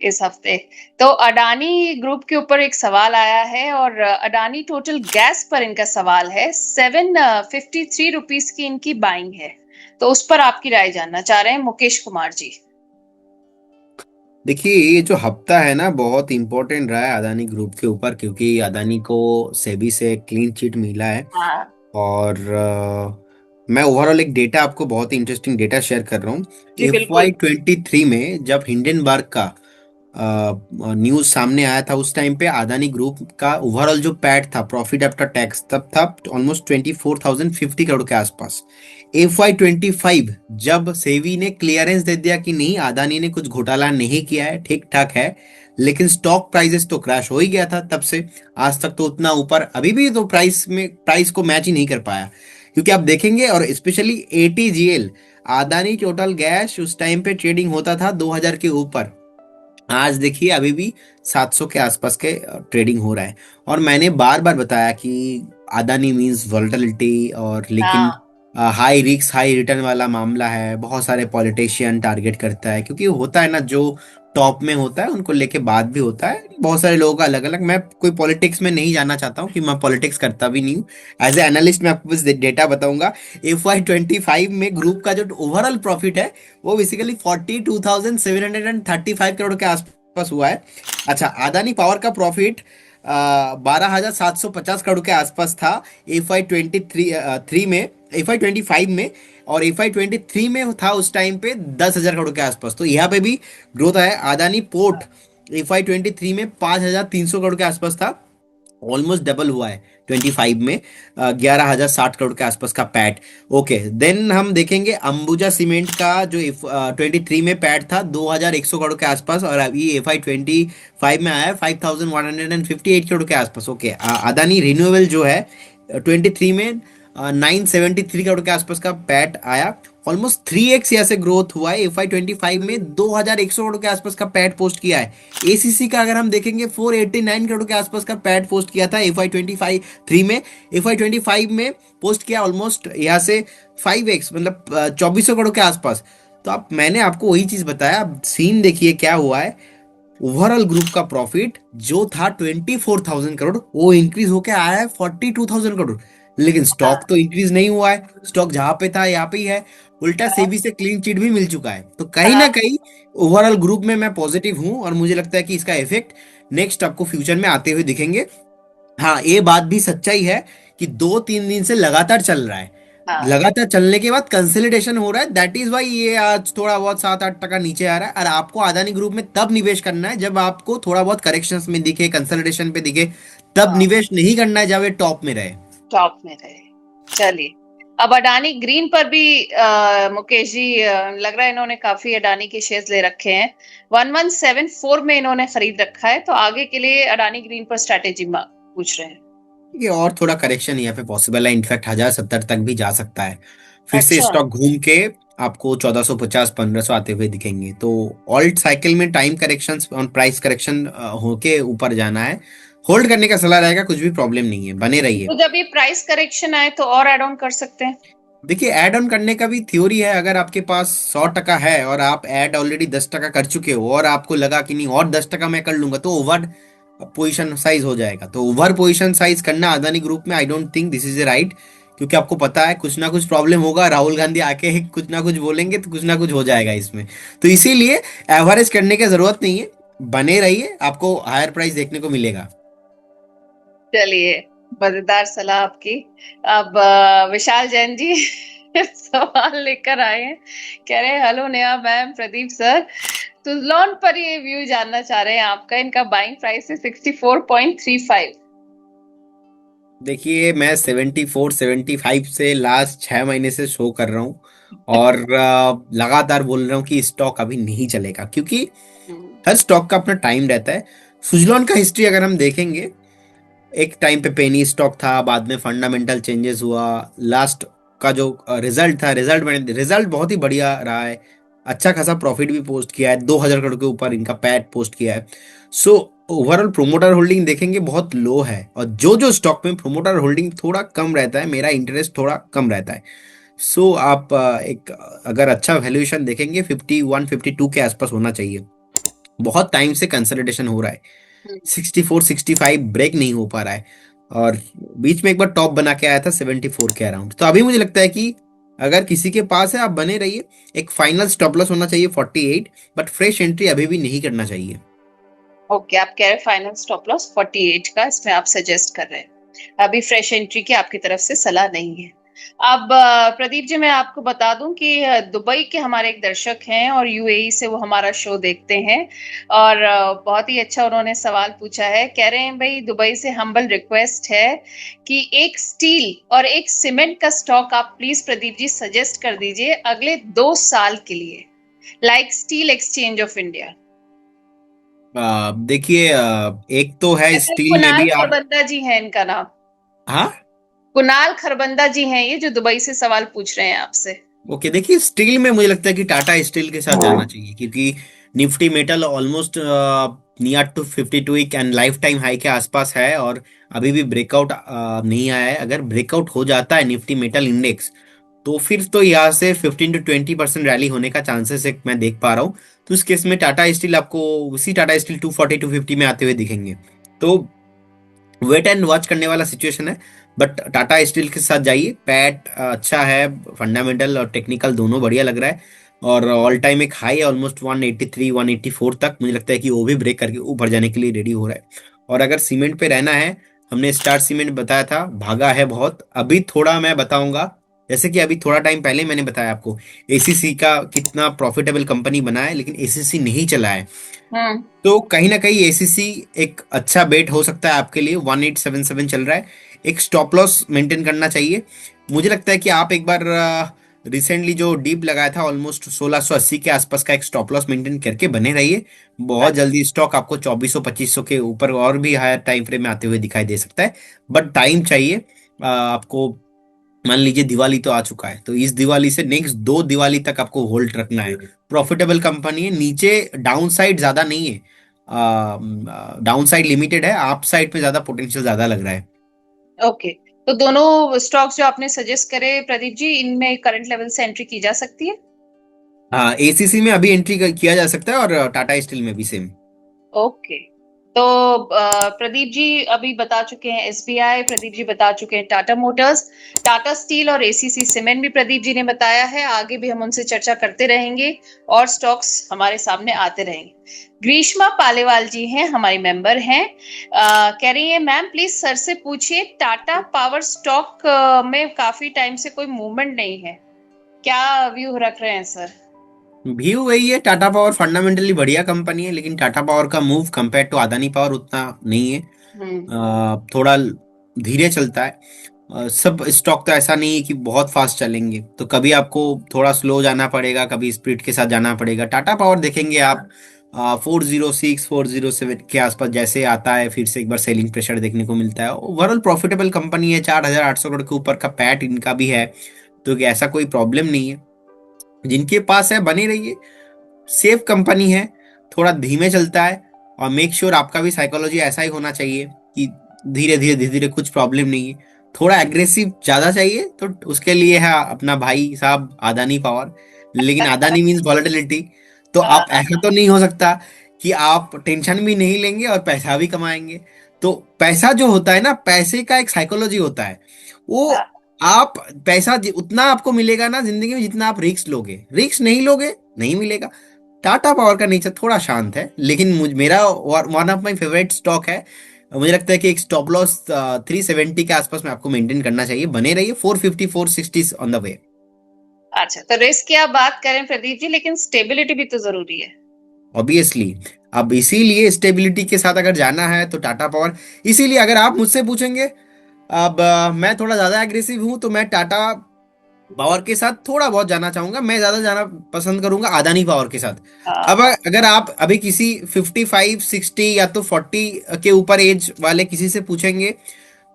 Speaker 1: इस हफ्ते। तो अडानी ग्रुप के ऊपर एक सवाल आया है, और अडानी टोटल गैस पर इनका सवाल है। 753 रुपीज की इनकी बाइंग है, तो उस पर आपकी राय जानना चाह रहे हैं मुकेश कुमार जी।
Speaker 2: देखिए, ये जो हफ्ता है ना, बहुत इंपॉर्टेंट रहा है अदानी ग्रुप के ऊपर, क्योंकि अदानी को सेबी से क्लीन चिट मिला है।
Speaker 1: हाँ
Speaker 2: और मैं ओवरऑल एक डेटा, आपको बहुत ही इंटरेस्टिंग डेटा शेयर कर रहा हूँ।
Speaker 1: जी बिल्कुल।
Speaker 2: FY23 में जब हिंडनबर्ग का न्यूज सामने आया था, उस टाइम पे अदानी ग्रुप का ओवरऑल जो पैट था, प्रॉफिट आफ्टर टैक्स, तब था ऑलमोस्ट 24,050 करोड़ के आसपास। FY25 जब सेवी ने क्लियरेंस दे दिया कि नहीं, अदानी ने कुछ घोटाला नहीं किया है, ठीक ठाक है, लेकिन स्टॉक प्राइसेस तो क्रैश हो ही गया था। तब से आज तक तो उतना ऊपर अभी भी तो प्राइस को मैच ही नहीं कर पाया। क्योंकि आप देखेंगे, और specially ATGL, Adani total gas, उस टाइम पे ट्रेडिंग होता था 2000 के ऊपर। आज देखिए अभी भी 700 के आसपास के ट्रेडिंग हो रहा है। और मैंने बार बार बताया कि अदानी मीन्स वोलेटिलिटी, और लेकिन
Speaker 1: हाँ
Speaker 2: हाई रिस्क हाई रिटर्न वाला मामला है। बहुत सारे पॉलिटिशियन टारगेट करता है, क्योंकि होता है ना, जो टॉप में होता है उनको लेके बात भी होता है। बहुत सारे लोगों का अलग अलग, मैं कोई पॉलिटिक्स में नहीं जाना चाहता हूँ, कि मैं पॉलिटिक्स करता भी नहीं हूँ। एज ए एनालिस्ट मैं आपको बस डेटा बताऊंगा। FY25 में ग्रुप का जो ओवरऑल प्रॉफिट है, वो बेसिकली 42,735 करोड़ के आसपास हुआ है। अच्छा, अदानी पावर का प्रॉफिट 12,750 करोड़ के आसपास था FY23 में। और FY23 में था उस टाइम पे 10,000 करोड़ के आसपास। तो यहाँ पे भी ग्रोथ है। अदानी पोर्ट FY23 में 5,300 करोड़ के आसपास था, ऑलमोस्ट डबल हुआ है 25 में। 11,060 करोड़ के आसपास का पैट। ओके, देन हम देखेंगे अंबुजा सीमेंट का जो 23 में पैट था 2,100 करोड़ के आसपास, और अभी FY25 में आया है 5,158 करोड़ के आसपास। ओके, अदानी रिन्यूएबल जो है 23 में 973 करोड़ के आसपास का पैट आया। ऑलमोस्ट 3x यहाँ से ग्रोथ हुआ है। FY25 में 2,100 करोड़ के आसपास का पैट पोस्ट किया है। ACC का अगर हम देखेंगे 489 करोड़ के आसपास का पैट पोस्ट किया था FY23 में। FY25 में पोस्ट किया ऑलमोस्ट यहाँ से 5x, मतलब 2,400 करोड़ के आसपास। तो आप, मैंने आपको वही चीज बताया, अब सीन देखिए क्या हुआ है। ओवरऑल ग्रुप का प्रॉफिट जो था 24,000 करोड़, वो इंक्रीज होके आया है 42,000 करोड़। लेकिन स्टॉक
Speaker 1: हाँ
Speaker 2: तो इंक्रीज नहीं हुआ है, स्टॉक जहां पे था यहाँ पे ही है। उल्टा
Speaker 1: हाँ
Speaker 2: सेबी से क्लीन चिट भी मिल चुका है। तो कहीं ना
Speaker 1: हाँ।
Speaker 2: कहीं ओवरऑल ग्रुप में मैं पॉजिटिव हूं, और मुझे लगता है कि इसका इफेक्ट नेक्स्ट आपको फ्यूचर में आते हुए दिखेंगे। हाँ, ये बात भी सच्चाई है कि 2 3 दिन से लगातार चल रहा है।
Speaker 1: हाँ।
Speaker 2: लगातार चलने के बाद कंसोलिडेशन हो रहा है, दैट इज वाई ये आज थोड़ा बहुत 7-8% नीचे आ रहा है। और आपको अदानी ग्रुप में तब निवेश करना है जब आपको थोड़ा बहुत करेक्शंस में दिखे, कंसोलिडेशन पे दिखे, तब
Speaker 1: हाँ,
Speaker 2: निवेश नहीं करना है जब ये टॉप में रहे।
Speaker 1: टॉप में रहे। चलिए, अब अडानी ग्रीन पर भी मुकेश जी, लग रहा है इन्होंने काफी अडानी के शेयर्स ले रखे हैं। 1174 में इन्होंने खरीद रखा है, तो आगे के लिए अडानी ग्रीन पर स्ट्रैटेजी पूछ रहे हैं।
Speaker 2: ये और थोड़ा करेक्शन यहाँ पे पॉसिबल है, इनफैक्ट 1070 तक भी जा सकता है। फिर से
Speaker 1: अच्छा।
Speaker 2: स्टॉक घूम के आपको 1450 1500 आते हुए दिखेंगे। तो ऑल्ट साइकिल में टाइम करेक्शन और प्राइस करेक्शन होके ऊपर जाना है। होल्ड करने का सलाह रहेगा, कुछ भी प्रॉब्लम नहीं है, बने रहिए।
Speaker 1: तो जब ये प्राइस करेक्शन आए तो और एड ऑन कर सकते हैं?
Speaker 2: देखिए, ऐड ऑन करने का भी थ्योरी है। अगर आपके पास 100% है और आप ऐड ऑलरेडी 10% कर चुके हो और आपको लगा कि नहीं और 10% मैं कर लूंगा, तो ओवर पोजीशन साइज हो जाएगा। तो ओवर पोजीशन साइज करना अदानी ग्रुप में, I don't think this is a right. क्योंकि आपको पता है कुछ ना कुछ प्रॉब्लम होगा, राहुल गांधी आके कुछ ना कुछ बोलेंगे तो कुछ ना कुछ हो जाएगा इसमें। तो इसीलिए एवरेज करने की जरूरत नहीं है, बने रहिए, आपको हायर प्राइस देखने को मिलेगा।
Speaker 1: चलिए, मजेदार सलाह आपकी। अब विशाल जैन जी सवाल लेकर आए हैं। कह रहे हैं, hello Neha ma'am, Pradeep sir, तो लोन पर ये व्यू जानना चाह रहे हैं आपका। इनका बाइंग प्राइस है 64.35।
Speaker 2: देखिए, मैं 74 75 से लास्ट 6 महीने से शो कर रहा हूँ और लगातार बोल रहा हूँ कि स्टॉक अभी नहीं चलेगा, क्योंकि हर स्टॉक का अपना टाइम रहता है। सुजलॉन का हिस्ट्री अगर हम देखेंगे, एक टाइम पे पेनी स्टॉक था, बाद में फंडामेंटल चेंजेस हुआ, लास्ट का जो रिजल्ट था, रिजल्ट बहुत ही बढ़िया रहा है। अच्छा खासा प्रॉफिट भी पोस्ट किया है, 2000 करोड़ के ऊपर इनका पैट पोस्ट किया है। सो ओवरऑल प्रोमोटर होल्डिंग देखेंगे बहुत लो है, और जो जो स्टॉक में प्रोमोटर होल्डिंग थोड़ा कम रहता है, मेरा इंटरेस्ट थोड़ा कम रहता है। सो आप एक अगर अच्छा वैल्यूएशन देखेंगे 51 52 के आसपास होना चाहिए। बहुत टाइम से कंसोलिडेशन हो रहा है, 64 65 ब्रेक नहीं हो पा रहा है। और बीच में एक बार टॉप बना के आया था 74 के अराउंड। तो अभी मुझे लगता है कि अगर किसी के पास है, आप बने रहिए। एक फाइनल स्टॉप लॉस होना चाहिए 48, बट फ्रेश एंट्री अभी भी नहीं करना चाहिए।
Speaker 1: ओके, आप कह रहे हैं फाइनल स्टॉप लॉस 48 का इसमें आप सजेस्ट कर रहे हैं। अभी फ्रेश एंट्री की आपकी तरफ से सलाह नहीं है। अब प्रदीप जी, मैं आपको बता दूं कि दुबई के हमारे एक दर्शक हैं और यूएई से वो हमारा शो देखते हैं। और बहुत ही अच्छा उन्होंने सवाल पूछा है। कह रहे हैं, भाई दुबई से हम्बल रिक्वेस्ट है कि एक स्टील और एक सीमेंट का स्टॉक आप प्लीज प्रदीप जी सजेस्ट कर दीजिए अगले 2 साल के लिए, like steel exchange of India.
Speaker 2: देखिए, एक तो है स्टील में
Speaker 1: कुणाल
Speaker 2: भी आप।
Speaker 1: खरबंदा जी हैं इनका नाम।
Speaker 2: हाँ।
Speaker 1: कुणाल खरबंदा जी हैं ये, जो दुबई से सवाल पूछ रहे हैं आपसे।
Speaker 2: ओके, देखिए स्टील में मुझे लगता है कि टाटा स्टील के साथ जाना चाहिए, क्योंकि Nifty metal almost near to 52 week and lifetime high के आसपास है, और अभी भी ब्रेकआउट नहीं आया है। अगर ब्रेकआउट हो जाता है निफ्टी मेटल इंडेक्स, तो फिर तो यहाँ से 15 to 20% रैली होने का चांसेस एक मैं देख पा रहा हूँ। तो उस केस में टाटा स्टील आपको, उसी टाटा स्टील 240 250 में आते हुए दिखेंगे। तो वेट एंड वॉच करने वाला सिचुएशन है। बट टाटा स्टील के साथ जाइए, पैट अच्छा है, फंडामेंटल और टेक्निकल दोनों बढ़िया लग रहा है। और ऑल टाइम एक हाई है ऑलमोस्ट 183 184 तक, मुझे लगता है कि वो भी ब्रेक करके ऊपर जाने के लिए रेडी हो रहा है। और अगर सीमेंट पे रहना है, हमने स्टार सीमेंट बताया था, भागा है बहुत। अभी थोड़ा मैं बताऊंगा, जैसे कि अभी थोड़ा टाइम पहले मैंने बताया आपको एसीसी का कितना प्रॉफिटेबल कंपनी बना है, लेकिन एसीसी नहीं चला है।
Speaker 1: हम्म।
Speaker 2: तो कहीं ना कहीं एसीसी एक अच्छा बेट हो सकता है आपके लिए। 1877 चल रहा है, एक स्टॉप लॉस मेंटेन करना चाहिए। मुझे लगता है कि आप एक बार रिसेंटली जो डीप लगाया था ऑलमोस्ट 1680 के आसपास का एक स्टॉप लॉस मेंटेन करके बने रहिए। बहुत
Speaker 1: अच्छा।
Speaker 2: जल्दी स्टॉक आपको 2400 2500 के ऊपर और भी हायर टाइम फ्रेम में आते हुए दिखाई दे सकता है। बट टाइम चाहिए आपको। मान लीजिए दिवाली तो आ चुका है, तो इस दिवाली से नेक्स्ट 2 दिवाली तक आपको होल्ड रखना है। प्रॉफिटेबल कंपनी है, नीचे डाउन साइड ज्यादा नहीं है, डाउन साइड लिमिटेड है, अप साइड पे ज्यादा पोटेंशियल ज्यादा लग रहा है।
Speaker 1: ओके, तो दोनों स्टॉक्स जो आपने सजेस्ट करे प्रदीप जी, इनमें करंट लेवल से एंट्री की जा सकती है?
Speaker 2: हाँ, एसीसी में अभी एंट्री किया जा सकता है, और टाटा स्टील में भी सेम।
Speaker 1: ओके, तो प्रदीप जी अभी बता चुके हैं एसबीआई, प्रदीप जी बता चुके हैं टाटा मोटर्स, टाटा स्टील और एसीसी सीमेंट भी प्रदीप जी ने बताया है। आगे भी हम उनसे चर्चा करते रहेंगे और स्टॉक्स हमारे सामने आते रहेंगे। ग्रीष्मा पालेवाल जी हैं, हमारी मेंबर हैं, कह रही है मैम प्लीज सर से पूछिए टाटा पावर स्टॉक में काफी टाइम से कोई मूवमेंट नहीं है, क्या व्यू रख रहे हैं सर?
Speaker 2: व्यू वही है, टाटा पावर फंडामेंटली बढ़िया कंपनी है, लेकिन टाटा पावर का move compare to Adani Power उतना नहीं है।
Speaker 1: हम्म।
Speaker 2: थोड़ा धीरे चलता है। सब स्टॉक तो ऐसा नहीं है कि बहुत फास्ट चलेंगे, तो कभी आपको थोड़ा स्लो जाना पड़ेगा, कभी स्पीड के साथ जाना पड़ेगा। टाटा पावर देखेंगे आप 406 407 के आसपास जैसे आता है, फिर से एक बार सेलिंग प्रेशर देखने को मिलता है। ओवरऑल प्रॉफिटेबल कंपनी है, 4,800 करोड़ के ऊपर का पैट इनका भी है, तो कि ऐसा कोई प्रॉब्लम नहीं है। जिनके पास है बने रहिए, सेफ कंपनी है, थोड़ा धीमे चलता है। और मेक श्योर आपका भी साइकोलॉजी ऐसा ही होना चाहिए कि धीरे धीरे कुछ प्रॉब्लम नहीं है। थोड़ा एग्रेसिव ज्यादा चाहिए तो उसके लिए है अपना भाई साहब अदानी पावर। लेकिन अदानी मीन्स वॉलेटिलिटी, तो आप ऐसा तो नहीं हो सकता कि आप टेंशन भी नहीं लेंगे और पैसा भी कमाएंगे। तो पैसा जो होता है ना, पैसे का एक साइकोलॉजी होता है वो। आप पैसा उतना आपको मिलेगा ना जिंदगी में जितना आप रिस्क लोगे, रिस्क नहीं लोगे नहीं मिलेगा। टाटा पावर का नेचर थोड़ा शांत है, लेकिन मेरा one of my favourite stock है। मुझे लगता है कि एक स्टॉप लॉस 370 के आसपास में आपको मेंटेन करना चाहिए। बने रहिए, 450 460 ऑन द वे।
Speaker 1: अच्छा, तो रिस्क की आप बात करें प्रदीप जी, लेकिन स्टेबिलिटी भी तो जरूरी है।
Speaker 2: ऑब्वियसली, अब इसीलिए स्टेबिलिटी के साथ अगर जाना है तो टाटा पावर। इसीलिए अगर आप मुझसे पूछेंगे, अब मैं थोड़ा ज्यादा एग्रेसिव हूं, तो मैं टाटा पावर के साथ थोड़ा बहुत जाना चाहूंगा। मैं ज्यादा जाना पसंद करूंगा अदानी पावर के साथ। अब
Speaker 1: हाँ।
Speaker 2: अगर आप अभी किसी 55 60 या तो 40 के ऊपर एज वाले किसी से पूछेंगे,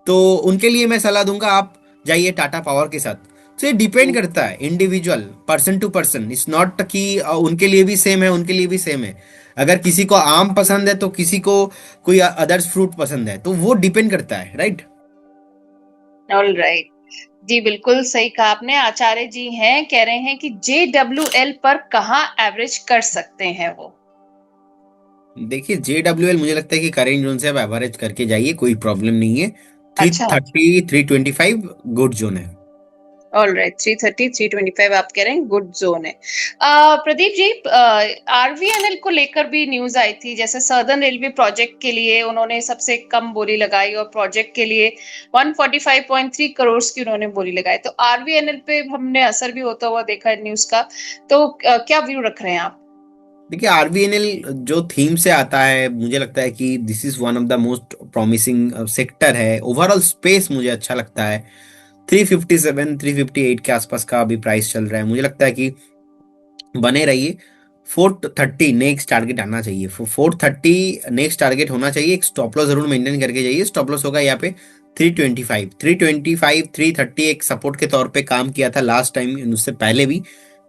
Speaker 2: तो उनके लिए मैं सलाह दूंगा आप जाइए टाटा पावर के साथ। तो ये डिपेंड
Speaker 1: हम्म।
Speaker 2: करता है individual, person to person. It's not कि उनके लिए भी सेम है, उनके लिए भी सेम है। अगर किसी को आम पसंद है तो किसी को कोई अदर्स फ्रूट पसंद है, तो वो डिपेंड करता है, राइट।
Speaker 1: All right. जी बिल्कुल सही कहा आपने। आचार्य जी हैं, कह रहे हैं कि JWL पर कहाँ एवरेज कर सकते हैं वो?
Speaker 2: देखिए JWL मुझे लगता है कि करेंट जोन से आप एवरेज करके जाइए, कोई प्रॉब्लम नहीं है। थ्री
Speaker 1: अच्छा।
Speaker 2: थर्टी 325 गुड जोन है।
Speaker 1: ऑल राइट, 330 325 आप कह रहे हैं गुड जोन है। प्रदीप जी, आरवीएनएल को लेकर भी न्यूज आई थी, जैसे सर्दर्न रेलवे प्रोजेक्ट के लिए उन्होंने सबसे कम बोली लगाई और प्रोजेक्ट के लिए 145.3 करोड़ की उन्होंने बोली लगाई, तो आरवीएनएल पे हमने असर भी होता हुआ देखा है न्यूज का। तो क्या व्यू रख रहे हैं आप?
Speaker 2: देखिए आरबीएनएल जो थीम से आता है, मुझे लगता है कि this is one of the most promising sector है। ओवरऑल स्पेस मुझे अच्छा लगता है। 357 358 के आसपास का अभी प्राइस चल रहा है। मुझे लगता है कि बने रहिए। 430 नेक्स्ट टारगेट आना चाहिए, 430 नेक्स्ट टारगेट होना चाहिए। एक स्टॉप लॉस जरूर मेंटेन करके जाइए। स्टॉप लॉस होगा यहाँ पे 325 330 एक सपोर्ट के तौर पे काम किया था लास्ट टाइम, उससे पहले भी।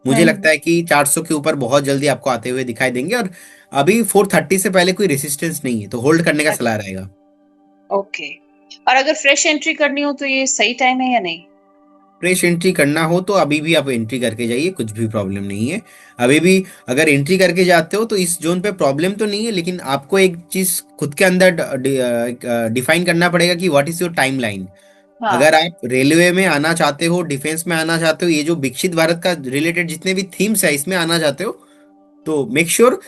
Speaker 2: मुझे लगता
Speaker 1: हम्म।
Speaker 2: है कि 400 के ऊपर बहुत जल्दी आपको आते हुए दिखाई देंगे। और अभी 430 से पहले कोई रेसिस्टेंस नहीं है, तो होल्ड करने का सलाह रहेगा।
Speaker 1: ओके। और अगर फ्रेश एंट्री करनी हो तो ये सही टाइम है या नहीं?
Speaker 2: फ्रेश एंट्री करना हो तो अभी भी आप एंट्री करके जाइए, कुछ भी प्रॉब्लम नहीं है। अभी भी अगर एंट्री करके जाते हो तो इस जोन पे प्रॉब्लम तो नहीं है, लेकिन आपको एक चीज खुद के अंदर डिफाइन करना पड़ेगा कि what is your time line.
Speaker 1: हाँ।
Speaker 2: अगर आप रेलवे में आना चाहते हो, डिफेंस में आना चाहते हो, ये जो विकसित भारत का रिलेटेड जितने भी थीम्स है इसमें आना चाहते हो, तो मेक श्योर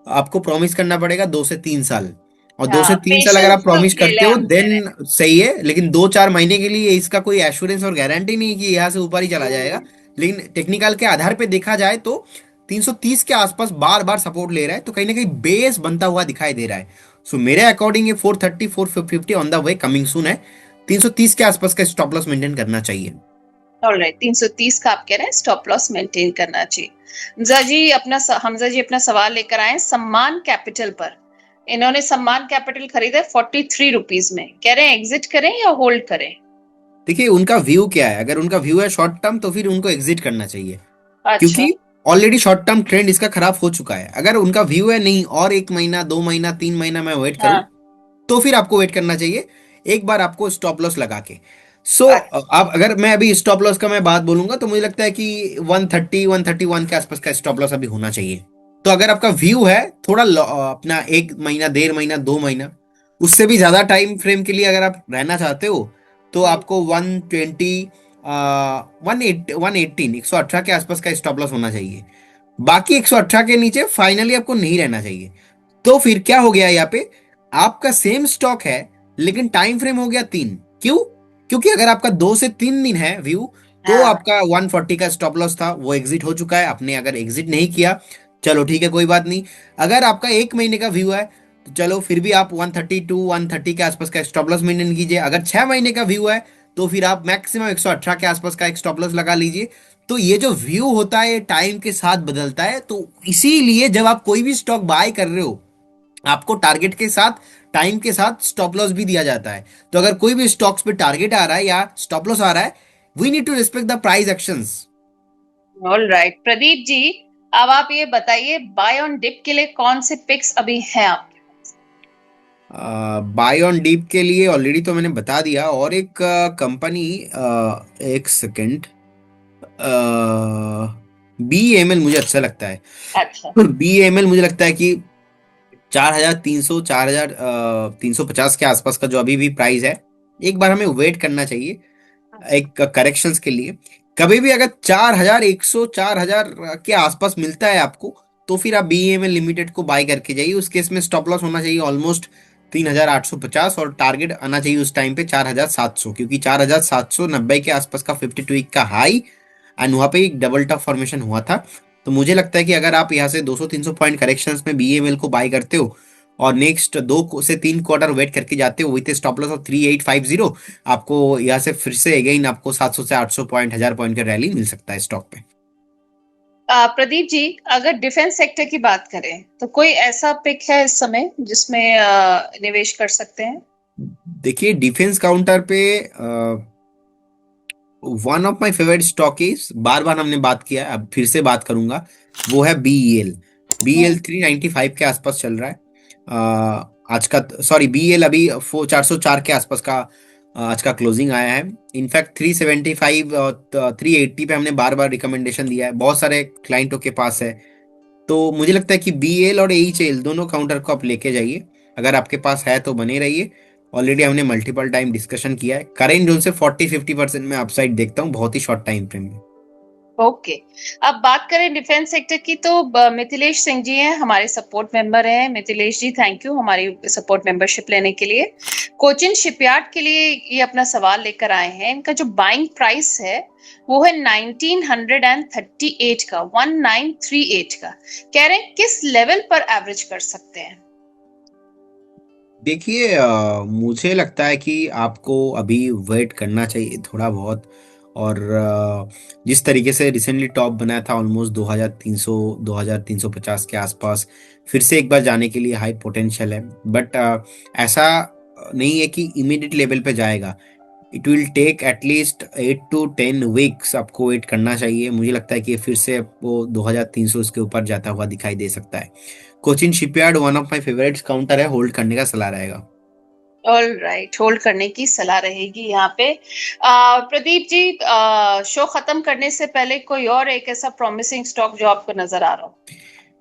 Speaker 2: आपको प्रॉमिस करना पड़ेगा 2 से 3 साल। और दो
Speaker 1: हाँ,
Speaker 2: से तीन साल अगर आप
Speaker 1: पेशेंस तो
Speaker 2: प्रॉमिस
Speaker 1: ले
Speaker 2: करते
Speaker 1: लें
Speaker 2: हो
Speaker 1: आप कह रहे
Speaker 2: देन सही है, लेकिन 2 4 महीने के लिए इसका कोई एश्योरेंस और गारंटी नहीं कि यहाँ से ऊपर ही चला
Speaker 1: हैं।
Speaker 2: जाएगा। लेकिन टेक्निकल के आधार पे देखा जाए तो 330 के आसपास बार बार सपोर्ट ले रहा है, तो कहीं ना कहीं बेस बनता हुआ दिखाई दे रहा है। सो मेरे अकॉर्डिंग ये 430 450 on the way coming soon है। 330 के आसपास का स्टॉप लॉस मेंटेन करना चाहिए।
Speaker 1: ऑलराइट, 330 का आप कह रहे हैं स्टॉप लॉस मेंटेन करना चाहिए। हमजा जी अपना सवाल लेकर आए सम्मान कैपिटल पर। इन्होंने सम्मान कैपिटल खरीदा है 43 रुपीज में, कह रहे हैं एग्जिट करें या होल्ड करें?
Speaker 2: देखिए उनका व्यू क्या है, अगर उनका व्यू है शॉर्ट टर्म तो फिर उनको एग्जिट करना चाहिए,
Speaker 1: अच्छा।
Speaker 2: क्योंकि ऑलरेडी शॉर्ट टर्म ट्रेंड इसका खराब हो चुका है। अगर उनका व्यू है नहीं और 1 महीना 2 महीना 3 महीना मैं वेट करूं,
Speaker 1: हाँ।
Speaker 2: तो फिर आपको वेट करना चाहिए एक बार आपको स्टॉप लॉस लगा के। सो
Speaker 1: अच्छा।
Speaker 2: आप अगर मैं अभी स्टॉप लॉस का मैं बात बोलूंगा तो मुझे लगता है कि 130 131 के आसपास का स्टॉप लॉस अभी होना चाहिए। तो अगर आपका व्यू है थोड़ा अपना 1 महीना 1.5 महीना 2 महीना, उससे भी ज्यादा टाइम फ्रेम के लिए अगर आप रहना चाहते हो तो आपको 120 118 118 के आसपास का स्टॉप लॉस होना चाहिए। बाकी 118 के नीचे फाइनली आपको नहीं रहना चाहिए। तो फिर क्या हो गया यहाँ पे, आपका सेम स्टॉक है लेकिन टाइम फ्रेम हो गया 3। क्यों? क्योंकि अगर आपका 2 से 3 दिन है व्यू, तो
Speaker 1: हाँ।
Speaker 2: आपका 140 का स्टॉप लॉस था वो एग्जिट हो चुका है। आपने अगर एग्जिट नहीं किया, चलो ठीक है, कोई बात नहीं। अगर आपका 1 महीने का व्यू है तो चलो फिर भी आप 130 के आसपास का स्टॉप लॉस मेंटेन कीजिए। अगर 6 महीने का व्यू है तो फिर आप मैक्सिमम 118 के आसपास का एक स्टॉप लॉस लगा लीजिए। तो ये जो व्यू होता है टाइम के साथ बदलता है, तो इसीलिए जब आप कोई भी स्टॉक बाय कर रहे हो, आपको टारगेट के साथ टाइम के साथ स्टॉप लॉस भी दिया जाता है। तो अगर कोई भी स्टॉक्स पे टारगेट आ रहा है या स्टॉप लॉस आ रहा है, we need to respect the price actions.
Speaker 1: All right Pradeep ji, अब आप ये बताइए बाय ऑन डिप के लिए कौन से पिक्स अभी हैं आपके पास?
Speaker 2: बाय ऑन डीप के लिए ऑलरेडी तो मैंने बता दिया। और एक कंपनी, एक सेकेंड, बी एम एल मुझे अच्छा लगता है।
Speaker 1: अच्छा।
Speaker 2: बी एम एल मुझे लगता है कि 4,300 4,350 के आसपास का जो अभी भी प्राइस है, एक बार हमें वेट करना चाहिए एक करेक्शंस के लिए। कभी भी अगर 4,100 4,000 के आसपास मिलता है आपको, तो फिर आप बीईएमएल लिमिटेड को बाय करके जाइए। उस केस में स्टॉप लॉस होना चाहिए ऑलमोस्ट 3,850, और टारगेट आना चाहिए उस टाइम पे 4,700, क्योंकि 4,790 के आसपास का 52 वीक का हाई, एंड वहां पे एक डबल टॉप फॉर्मेशन हुआ था। तो मुझे लगता है कि अगर आप यहाँ से 200-300 पॉइंट करेक्शंस में बीईएमएल को बाय करते हो और नेक्स्ट 2 से 3 क्वार्टर वेट करके जाते हो विथ स्टॉप लॉस ऑफ 3,850, आपको यहाँ से फिर से अगेन आपको 700 से 800 पॉइंट, 1,000 पॉइंट का रैली मिल सकता है स्टॉक पे।
Speaker 1: प्रदीप जी, अगर डिफेंस सेक्टर की बात करें तो कोई ऐसा पिक है इस समय जिसमें निवेश कर सकते हैं?
Speaker 2: देखिए डिफेंस काउंटर पे one of my favourite stock is, बार बार हमने बात किया है, अब फिर से बात करूंगा, वो है बीईएल। बीईएल
Speaker 1: हम्म।
Speaker 2: 395 के आसपास चल रहा है। आज का, सॉरी, बीईएल अभी 404 के आसपास का आज का क्लोजिंग आया है। इनफैक्ट 375 और 380 पे हमने बार बार रिकमेंडेशन दिया है, बहुत सारे क्लाइंटों के पास है। तो मुझे लगता है कि बीएल और एचएल दोनों काउंटर को आप लेके जाइए। अगर आपके पास है तो बने रहिए। ऑलरेडी हमने मल्टीपल टाइम डिस्कशन किया है, करेंट जोन से 40-50% में अपसाइड देखता हूँ बहुत ही शॉर्ट टाइम फ्रेम में।
Speaker 1: ओके। अब बात करें डिफेंस सेक्टर की तो मिथिलेश सिंह जी हैं, हमारे सपोर्ट मेंबर हैं। मिथिलेश जी, थैंक यू हमारी सपोर्ट मेंबरशिप लेने के लिए। कोचिन शिपयार्ड के लिए ये अपना सवाल लेकर आए हैं। इनका जो बाइंग प्राइस है वो है 1938 का, 1938 का। कह रहे हैं किस लेवल पर एवरेज कर सकते हैं?
Speaker 2: देखिए मुझे लगता है कि आपको अभी वेट करना चाहिए थोड़ा बहुत। और जिस तरीके से रिसेंटली टॉप बनाया था ऑलमोस्ट 2,300 2,350 के आसपास, फिर से एक बार जाने के लिए हाई पोटेंशियल है। बट ऐसा नहीं है कि इमीडिएट लेवल पे जाएगा। It will take at least 8 to 10 weeks आपको वेट करना चाहिए। मुझे लगता है कि फिर से वो 2,300 उसके ऊपर जाता हुआ दिखाई दे सकता है। Cochin shipyard one of my favourites counter है, होल्ड करने का सलाह रहेगा।
Speaker 1: ऑल राइट, होल्ड करने की सलाह रहेगी यहाँ पे। प्रदीप जी, शो खत्म करने से पहले कोई और एक ऐसा प्रॉमिसिंग स्टॉक जो आपको नजर आ रहा हो?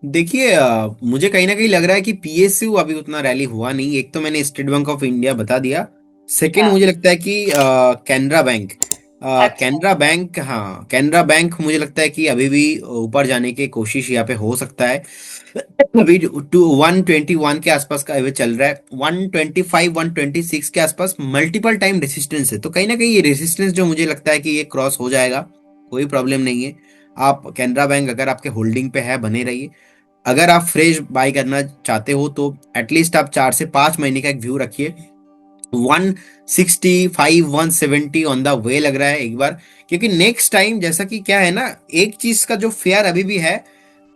Speaker 2: देखिए मुझे कहीं ना कहीं लग रहा है कि पीएसयू अभी उतना रैली हुआ नहीं। एक तो मैंने स्टेट बैंक ऑफ इंडिया बता दिया। सेकंड
Speaker 1: हाँ।
Speaker 2: मुझे लगता है कि कैनरा बैंक।
Speaker 1: अच्छा।
Speaker 2: कैनरा बैंक, हाँ कैनरा बैंक मुझे लगता है कि अभी भी ऊपर जाने की कोशिश यहाँ पे हो सकता है। अभी 121 के आसपास का अभी चल रहा है, 125 126 के आसपास मल्टीपल टाइम रेसिस्टेंस है। तो कहीं ना कहीं ये रेसिस्टेंस जो मुझे लगता है कि ये क्रॉस हो जाएगा, कोई प्रॉब्लम नहीं है। आप कैनरा बैंक अगर आपके होल्डिंग पे है बने रहिए। अगर आप फ्रेश बाय करना चाहते हो तो एटलीस्ट आप 4 से 5 महीने का एक व्यू रखिए। 165 170 ऑन द वे लग रहा है एक बार, क्योंकि नेक्स्ट टाइम जैसा कि क्या है ना, एक चीज का जो फेयर अभी भी है,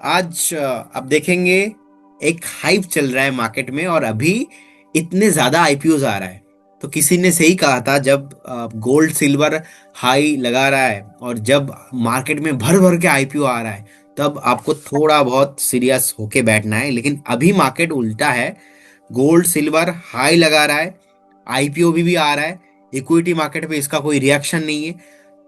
Speaker 2: आज अब देखेंगे, एक हाइप चल रहा है मार्केट में और अभी इतने ज्यादा आईपीओज आ रहा है। तो किसी ने सही कहा था, जब गोल्ड सिल्वर हाई लगा रहा है और जब मार्केट में भर भर के आईपीओ आ रहा है, तब आपको थोड़ा बहुत सीरियस होके बैठना है। लेकिन अभी मार्केट उल्टा है, गोल्ड सिल्वर हाई लगा रहा है, आईपीओ भी आ रहा है, इक्विटी मार्केट पे इसका कोई रिएक्शन नहीं है।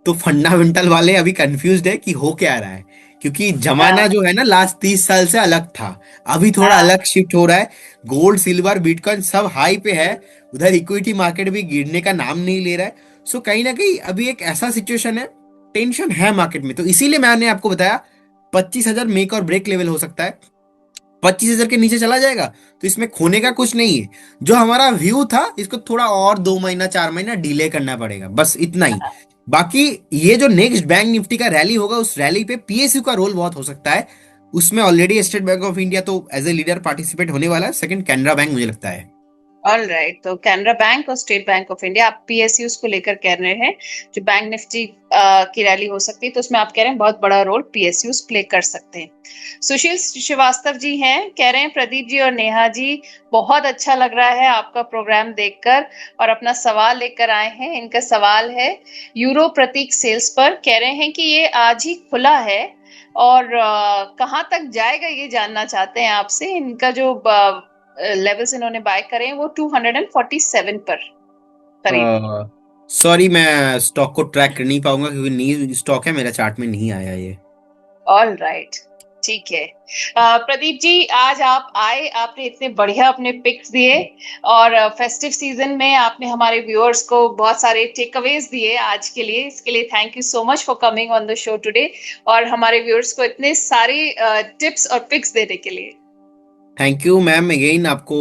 Speaker 2: तो फंडामेंटल वाले अभी कंफ्यूज्ड है कि हो क्या रहा है, क्योंकि जमाना
Speaker 1: हाँ।
Speaker 2: जो है ना लास्ट 30 साल से अलग था, अभी थोड़ा
Speaker 1: हाँ।
Speaker 2: अलग शिफ्ट हो रहा है। गोल्ड सिल्वर बिटकॉइन सब हाई पे है, उधर इक्विटी मार्केट भी गिरने का नाम नहीं ले रहा है। सो कहीं ना कहीं अभी एक ऐसा सिचुएशन है, टेंशन है मार्केट में। तो इसीलिए मैंने आपको बताया 25,000 मेक और ब्रेक लेवल हो सकता है। 25,000 के नीचे चला जाएगा तो इसमें खोने का कुछ नहीं है। जो हमारा व्यू था इसको थोड़ा और 2 महीना 4 महीना डिले करना पड़ेगा, बस इतना ही। बाकी ये जो नेक्स्ट बैंक निफ्टी का रैली होगा, उस रैली पे पीएसयू का रोल बहुत हो सकता है। उसमें already state bank of India तो एज ए लीडर पार्टिसिपेट होने वाला है, सेकंड कैनरा बैंक मुझे लगता है।
Speaker 1: ऑल राइट, तो कैनरा बैंक और स्टेट बैंक ऑफ इंडिया आप पीएसयूज को लेकर कह रहे हैं, जो बैंक निफ्टी की रैली हो सकती है, तो उसमें आप कह रहे हैं बहुत बड़ा रोल पीएसयूज प्ले कर सकते हैं। सुशील श्रीवास्तव जी हैं, कह रहे हैं प्रदीप जी और नेहा जी, बहुत अच्छा लग रहा है आपका प्रोग्राम देखकर, और अपना सवाल लेकर आए हैं। इनका सवाल है यूरो प्रतीक सेल्स पर, कह रहे हैं कि ये आज ही खुला है और कहाँ तक जाएगा ये जानना चाहते हैं आपसे। इनका जो लेवल्स इन्होंने बाय करे हैं वो 247 पर करीब।
Speaker 2: सॉरी, मैं स्टॉक को ट्रैक कर नहीं पाऊंगा क्योंकि न्यू स्टॉक है, मेरा चार्ट में नहीं आया ये।
Speaker 1: ऑल राइट, ठीक है। प्रदीप जी, आज आप आए, आपने इतने बढ़िया अपने पिक्स दिए, और फेस्टिव सीजन में आपने हमारे व्यूअर्स को बहुत सारे टेक अवेज दिए आज के लिए। इसके लिए thank you so much for coming on the show today, और हमारे व्यूअर्स को इतने सारे टिप्स और पिक्स देने के लिए।
Speaker 2: थैंक यू मैम अगेन, आपको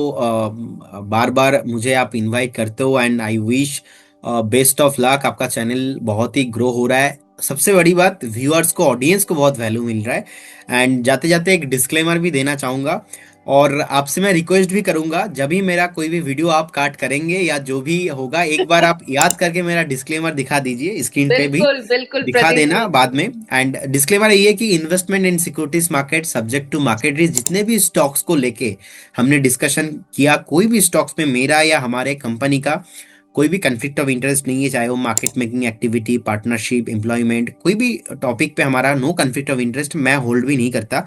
Speaker 2: बार बार मुझे आप इनवाइट करते हो, and I wish best of luck. आपका चैनल बहुत ही ग्रो हो रहा है। सबसे बड़ी बात, व्यूअर्स को, ऑडियंस को बहुत वैल्यू मिल रहा है। एंड जाते जाते एक डिस्क्लेमर भी देना चाहूंगा, और आपसे मैं रिक्वेस्ट भी करूंगा, जब भी मेरा कोई भी वीडियो आप काट करेंगे या जो भी होगा, एक बार आप याद करके मेरा डिस्क्लेमर दिखा दीजिए, स्क्रीन पे भी
Speaker 1: बिल्कुल बिल्कुल
Speaker 2: दिखा
Speaker 1: प्रदीप
Speaker 2: देना
Speaker 1: जी।
Speaker 2: बाद में। एंड डिस्क्लेमर ये है कि investment in securities market subject to market risk. जितने भी स्टॉक्स को लेके हमने डिस्कशन किया, कोई भी स्टॉक्स में मेरा या हमारे कंपनी का कोई भी कंफ्लिक्ट ऑफ इंटरेस्ट नहीं है, चाहे वो market making activity, partnership, employment, कोई भी टॉपिक पे हमारा नो कंफ्लिक्ट ऑफ इंटरेस्ट, मैं होल्ड भी नहीं करता।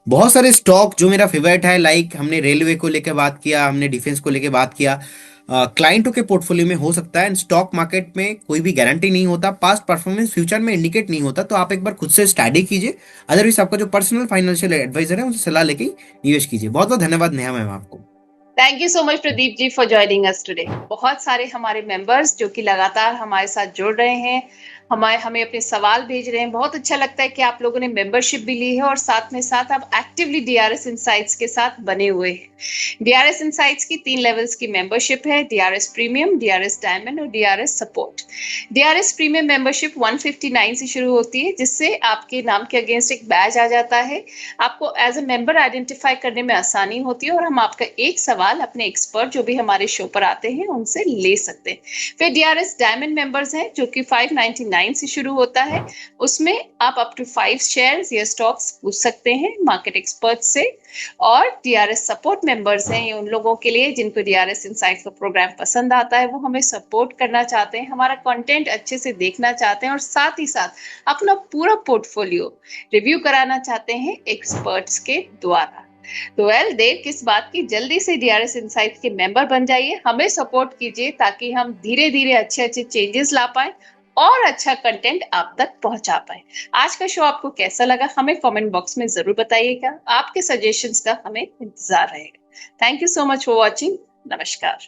Speaker 2: बहुत सारे स्टॉक जो मेरा फेवरेट है, लाइक हमने रेलवे को लेकर बात किया, हमने डिफेंस को लेकर बात किया, क्लाइंटों के पोर्टफोलियो में हो सकता है। स्टॉक मार्केट में कोई भी गारंटी नहीं होता, पास्ट परफॉर्मेंस फ्यूचर में इंडिकेट नहीं होता, तो आप एक बार खुद से स्टडी कीजिए। अदरवाइज आपका जो पर्सनल फाइनेंशियल एडवाइजर है उनसे सलाह लेके ही निवेश कीजिए। बहुत बहुत धन्यवाद नेहा मैम आपको।
Speaker 1: Thank you so much Pradeep ji for joining us today. बहुत सारे हमारे मेंबर्स जो कि लगातार हमारे साथ जुड़ रहे हैं, हमें अपने सवाल भेज रहे हैं। बहुत अच्छा लगता है कि आप लोगों ने मेंबरशिप भी ली है, और साथ में साथ आप एक्टिवली डीआरएस इनसाइट्स के साथ बने हुए हैं। डीआरएस इनसाइट्स की 3 लेवल्स की मेंबरशिप है, डीआरएस प्रीमियम, डीआरएस डायमंड और DRS support. DRS premium membership 159 से शुरू होती है, जिससे आपके नाम के अगेंस्ट एक बैज आ जाता है। आपको एज ए मेंबर आइडेंटिफाई करने में आसानी होती है, और हम आपका एक सवाल अपने एक्सपर्ट जो भी हमारे शो पर आते हैं उनसे ले सकते हैं। फिर डीआरएस डायमंड मेंबर्स हैं, जो कि 599 से शुरू होता है। उसमें आप अप टू 5 शेयर्स या स्टॉक्स पूछ सकते हैं मार्केट एक्सपर्ट से। और डीआरएस सपोर्ट मेंबर्स हैं, ये उन लोगों के लिए जिनको डीआरएस इनसाइट्स का प्रोग्राम पसंद आता है, वो हमें सपोर्ट करना चाहते हैं, हमारा कंटेंट अच्छे से देखना चाहते हैं, और साथ ही साथ अपना पूरा पोर्टफोलियो रिव्यू कराना चाहते हैं एक्सपर्ट्स के द्वारा। तो देर किस बात की, जल्दी से डीआरएस इनसाइट्स के मेंबर बन जाइए, हमें सपोर्ट कीजिए, ताकि हम धीरे धीरे अच्छे अच्छे चेंजेस ला पाए और अच्छा कंटेंट आप तक पहुंचा पाए। आज का शो आपको कैसा लगा, हमें कमेंट बॉक्स में जरूर बताइएगा। आपके सजेशंस का हमें इंतजार रहेगा। Thank you so much for watching. नमस्कार।